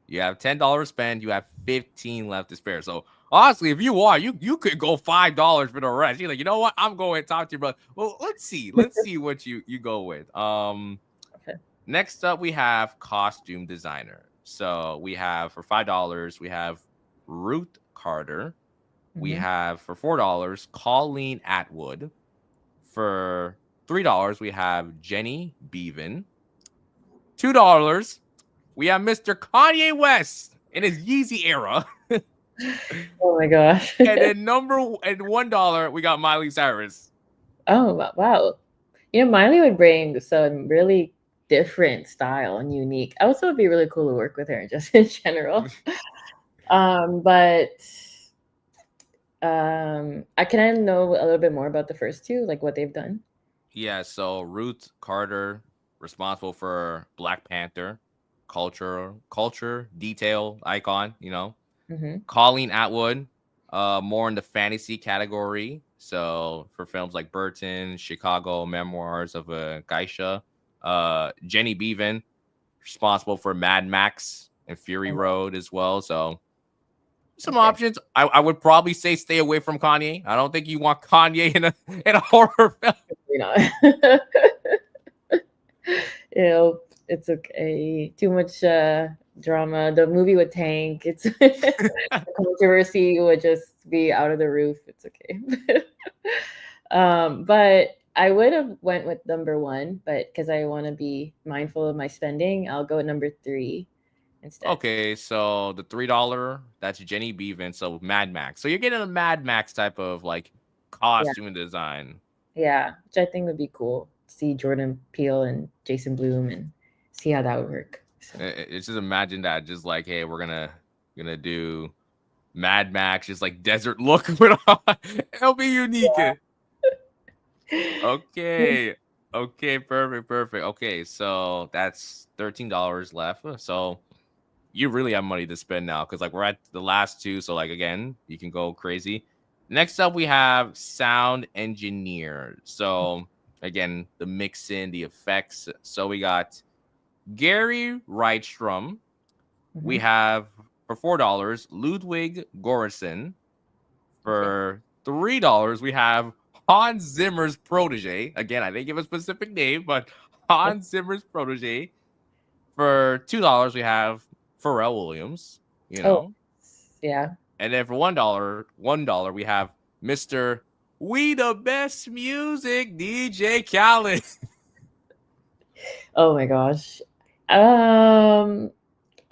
You have $10 spent. You have 15 left to spare. So honestly, if you want, you could go $5 for the rest. You're like, you know what? I'm going to talk to your brother. Well, let's see. Let's see what you go with. Okay. Next up, we have costume designer. So we have for $5, we have Ruth Carter. We Hmm. have for $4, Colleen Atwood. For $3, we have Jenny Beavan. $2, we have Mr. Kanye West in his Yeezy era. Oh my gosh. And then $1, we got Miley Cyrus. Oh wow. Miley would bring some really different style and unique. Also, it'd be really cool to work with her just in general. But I can I know a little bit more about the first two, like what they've done. Yeah, so Ruth Carter, responsible for Black Panther, culture, detail icon. Mhm. Colleen Atwood, more in the fantasy category. So for films like Burton, Chicago Memoirs of a Geisha, Jenny Beavan, responsible for Mad Max and Fury Oh, Road as well. So some okay. options. I would probably say stay away from Kanye. I don't think you want Kanye in a horror film. You know. It's okay. Too much drama. The movie would tank. It's the controversy would just be out of the roof. It's okay. But I would have went with number one, but because I want to be mindful of my spending, I'll go with number three instead. Okay, so the $3, that's Jenny Beavan. So Mad Max. So you're getting a Mad Max type of like Yeah, costume and design. yeah, which I think would be cool. See Jordan Peele and Jason Bloom and see how that would work. So It's just imagine that, just like, hey, we're gonna do Mad Max, just like desert look. It'll be unique. Okay. Okay, perfect, perfect. Okay, so that's $13 left. So you really have money to spend now because like we're at the last two. So like again, you can go crazy. Next up, we have sound engineer. So again, the mixing, the effects. So we got Gary Rydstrom. We mhm, have for $4 Ludwig Göransson. okay. For $3, we have Hans Zimmer's protege. Again, I didn't give a specific name, but Yep. Hans Zimmer's protege. For $2, we have Pharrell Williams, you Oh, know. yeah. And then for $1, we have Mr. We the Best Music, DJ Khaled. Oh my gosh. Um,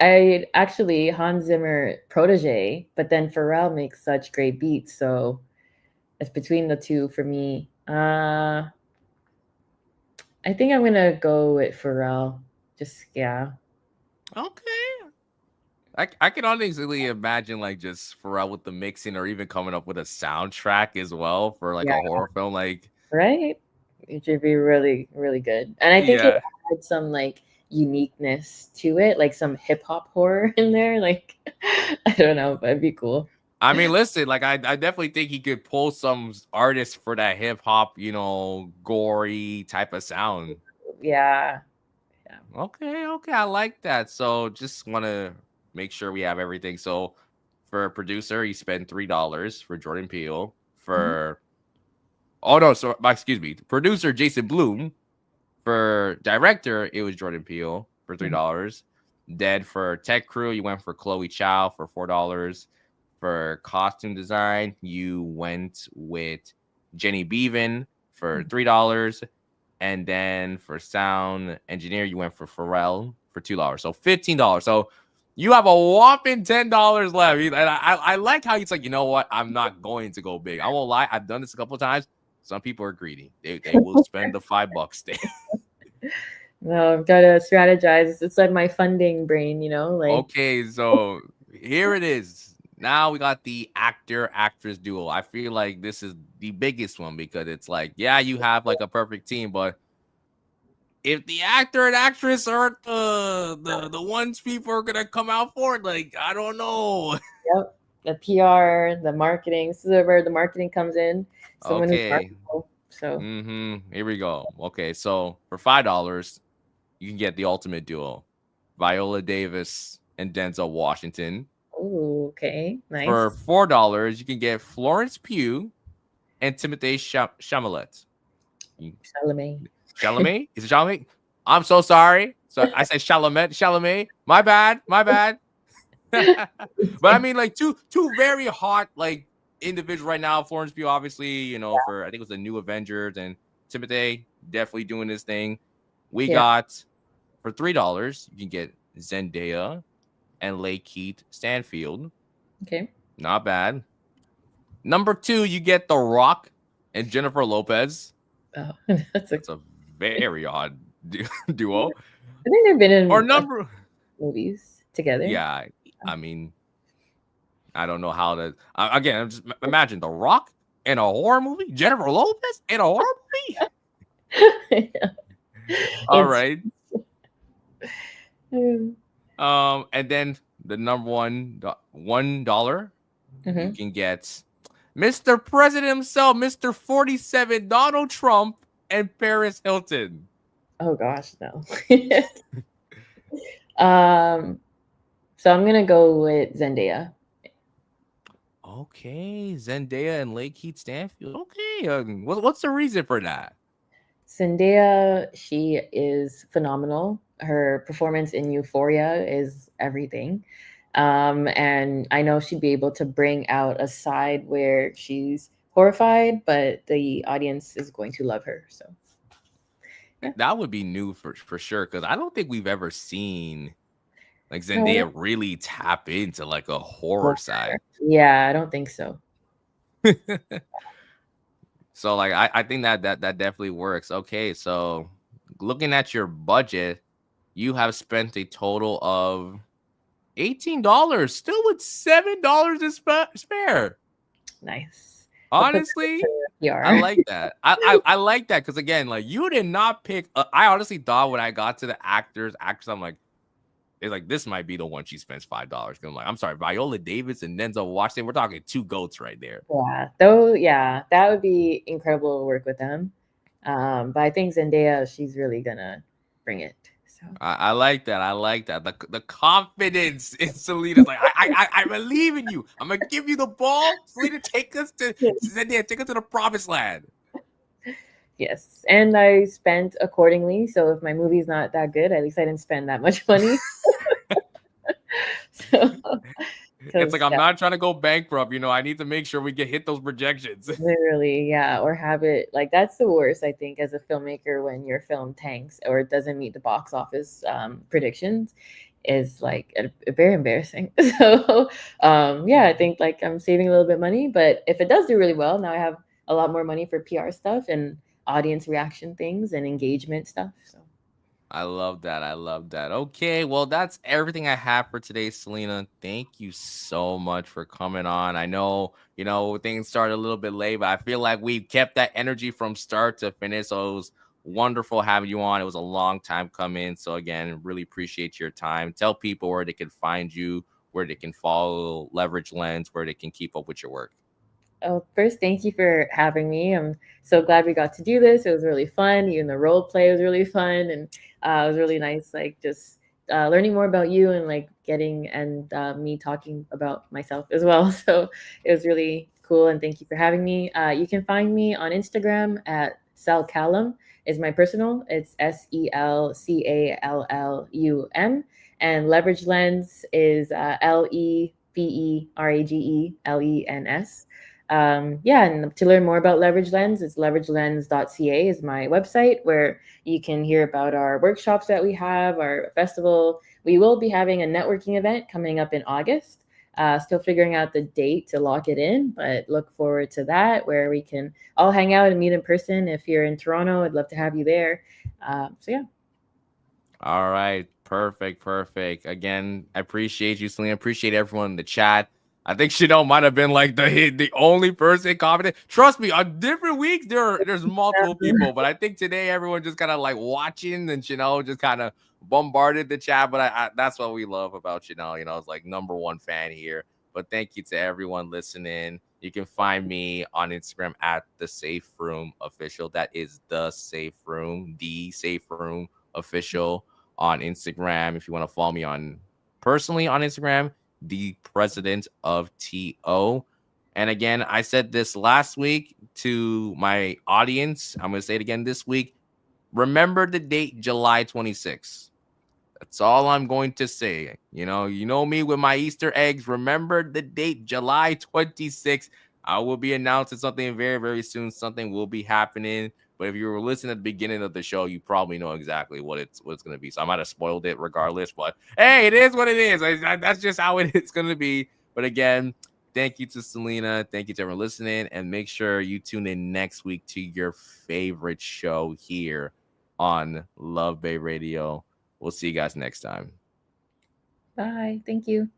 I actually Hans Zimmer protege, but then Pharrell makes such great beats, so it's between the two for me. I think I'm gonna go with Pharrell. Just yeah, Okay. I can honestly imagine like just Pharrell with the mixing or even coming up with a soundtrack as well for like a yeah, horror film. Like, right? It should be really, really good. And I think it yeah. had some like uniqueness to it, like some hip hop horror in there. Like I don't know, but it'd be cool. I mean, listen, like I definitely think he could pull some artists for that hip hop, gory type of sound. Yeah. Yeah. Okay, okay, I like that. So just want to make sure we have everything. So for producer, he spent $3 for Jordan Peele. Mhm. For oh no, so excuse me, producer Jason Bloom. For director, it was Jordan Peele for Mhm. $3. Dead for tech crew, you went for Chloe Chow for $4. For costume design, you went with Jenny Beavan for Mhm. $3. And then for sound engineer, you went for Pharrell for $2. So $15. So you have a whopping $10 left. And I like how he's like, you know what? I'm not going to go big. I won't lie. I've done this a couple of times. Some people are greedy. They will spend the $5. No, gotta strategize. It's like my funding brain, like Okay, so here it is. Now we got the actor actress duo. I feel like this is the biggest one because it's like, yeah, you have like a perfect team, but if the actor and actress aren't the ones people are gonna come out for, like I don't know. yep. The PR, the marketing. This is where the marketing comes in. Someone who's Okay. marketable. So Here we go. Okay, so for $5, you can get the ultimate duo, Viola Davis and Denzel Washington. ooh, okay. For Nice. $4, you can get Florence Pugh and Timothée Chalamet. Chalamet. Chalamet? Is it Chalamet? I'm so sorry. So I said Chalamet. Chalamet. My bad. My bad. But I mean, like two very hot like individuals right now. Florence Pugh, obviously, for I think it was the New Avengers, and Timothée definitely doing his thing. We Yeah. got for $3, you can get Zendaya and Lakeith Stanfield. Okay. Not bad. Number two, you get The Rock and Jennifer Lopez. Oh, that's a. That's a very odd duo. I think they've been Or in number, movies together. yeah, I mean, I don't know how to. Again, just imagine The Rock in a horror movie, Jennifer Lopez in a horror movie. Yeah. All It's right. And then the number $1, you Hmm. can get Mr. President himself, Mr. 47, Donald Trump, and Paris Hilton. Oh gosh, no. um, so I'm gonna go with Zendaya. Okay, Zendaya and Lake Heat Stanfield. Okay, what's the reason for that? Zendaya, she is phenomenal. Her performance in Euphoria is everything. And I know she'd be able to bring out a side where she's horrified, but the audience is going to love her. So, yeah. That would be new for sure because I don't think we've ever seen like No, Zendaya really tap into like a horror horror. side. Yeah, I don't think so. So like I think that definitely works. Okay, so looking at your budget, you have spent a total of $18, still with $7 to spare. Nice. A quick Honestly, I PR. like that. I like that because again, like you did not pick. I honestly thought when I got to the actors, I'm like, it's like this might be the one she spends $5. I'm like, I'm sorry, Viola Davis and Denzel Washington. We're talking two goats right there. Yeah, though, yeah, that would be incredible to work with them. But I think Zendaya, she's really gonna bring it. So I like that. I like that. The confidence in Selena. Like I believe in you. I'm gonna give you the ball. Selena, take us to Zendaya. Take us to the promised land. yes, and I spent accordingly. So if my movie's not that good, at least I didn't spend that much money. So, It's because like I'm not trying to go bankrupt. I need to make sure we get hit those projections. literally, yeah, or have it like that's the worst, I think, as a filmmaker when your film tanks or it doesn't meet the box office predictions is like very embarrassing. So, yeah, I think like I'm saving a little bit money, but if it does do really well, now I have a lot more money for PR stuff and audience reaction things and engagement stuff. So, I love that. I love that. Okay, well, that's everything I have for today, Selena. Thank you so much for coming on. I know, things started a little bit late, but I feel like we kept that energy from start to finish. So it was wonderful having you on. It was a long time coming. So again, really appreciate your time. Tell people where they can find you, where they can follow Leverage Lens, where they can keep up with your work. oh, first, thank you for having me. I'm so glad we got to do this. It was really fun. Even the role play was really fun, and it was really nice. Like just learning more about you and like getting and me talking about myself as well. So it was really cool, and thank you for having me. You can find me on Instagram at MaCallum is my personal. It's SelCallum, and Leverage Lens is LeverageleLens. Yeah, and to learn more about Leverage Lens, it's leveragelens.ca is my website where you can hear about our workshops that we have, our festival. We will be having a networking event coming up in August. Still figuring out the date to lock it in, but look forward to that where we can all hang out and meet in person. If you're in Toronto, I'd love to have you there. So, yeah. All right. Perfect. Perfect. Again, I appreciate you, Selena. Appreciate everyone in the chat. I think Chanel might have been like the only person confident. Trust me, on different weeks there's multiple people, but I think today everyone just kind of like watching and Chanel just kind of bombarded the chat. But that's what we love about Chanel. It's like number one fan here. But thank you to everyone listening. You can find me on Instagram at the Safe Room Official. That is the Safe Room, the Safe Room Official on Instagram. If you want to follow me on personally on Instagram, the president of TO. And again, I said this last week to my audience. I'm going to say it again this week. Remember the date, July 26th. That's all I'm going to say. You know me with my Easter eggs. Remember the date, July 26th. I will be announcing something very, very soon. Something will be happening. But if you were listening at the beginning of the show, you probably know exactly what it's going to be. So I might have spoiled it regardless. But hey, it is what it is. That's just how it's going to be. But again, thank you to Selena. Thank you to everyone listening. And make sure you tune in next week to your favorite show here on Love Bay Radio. We'll see you guys next time. Bye. Thank you.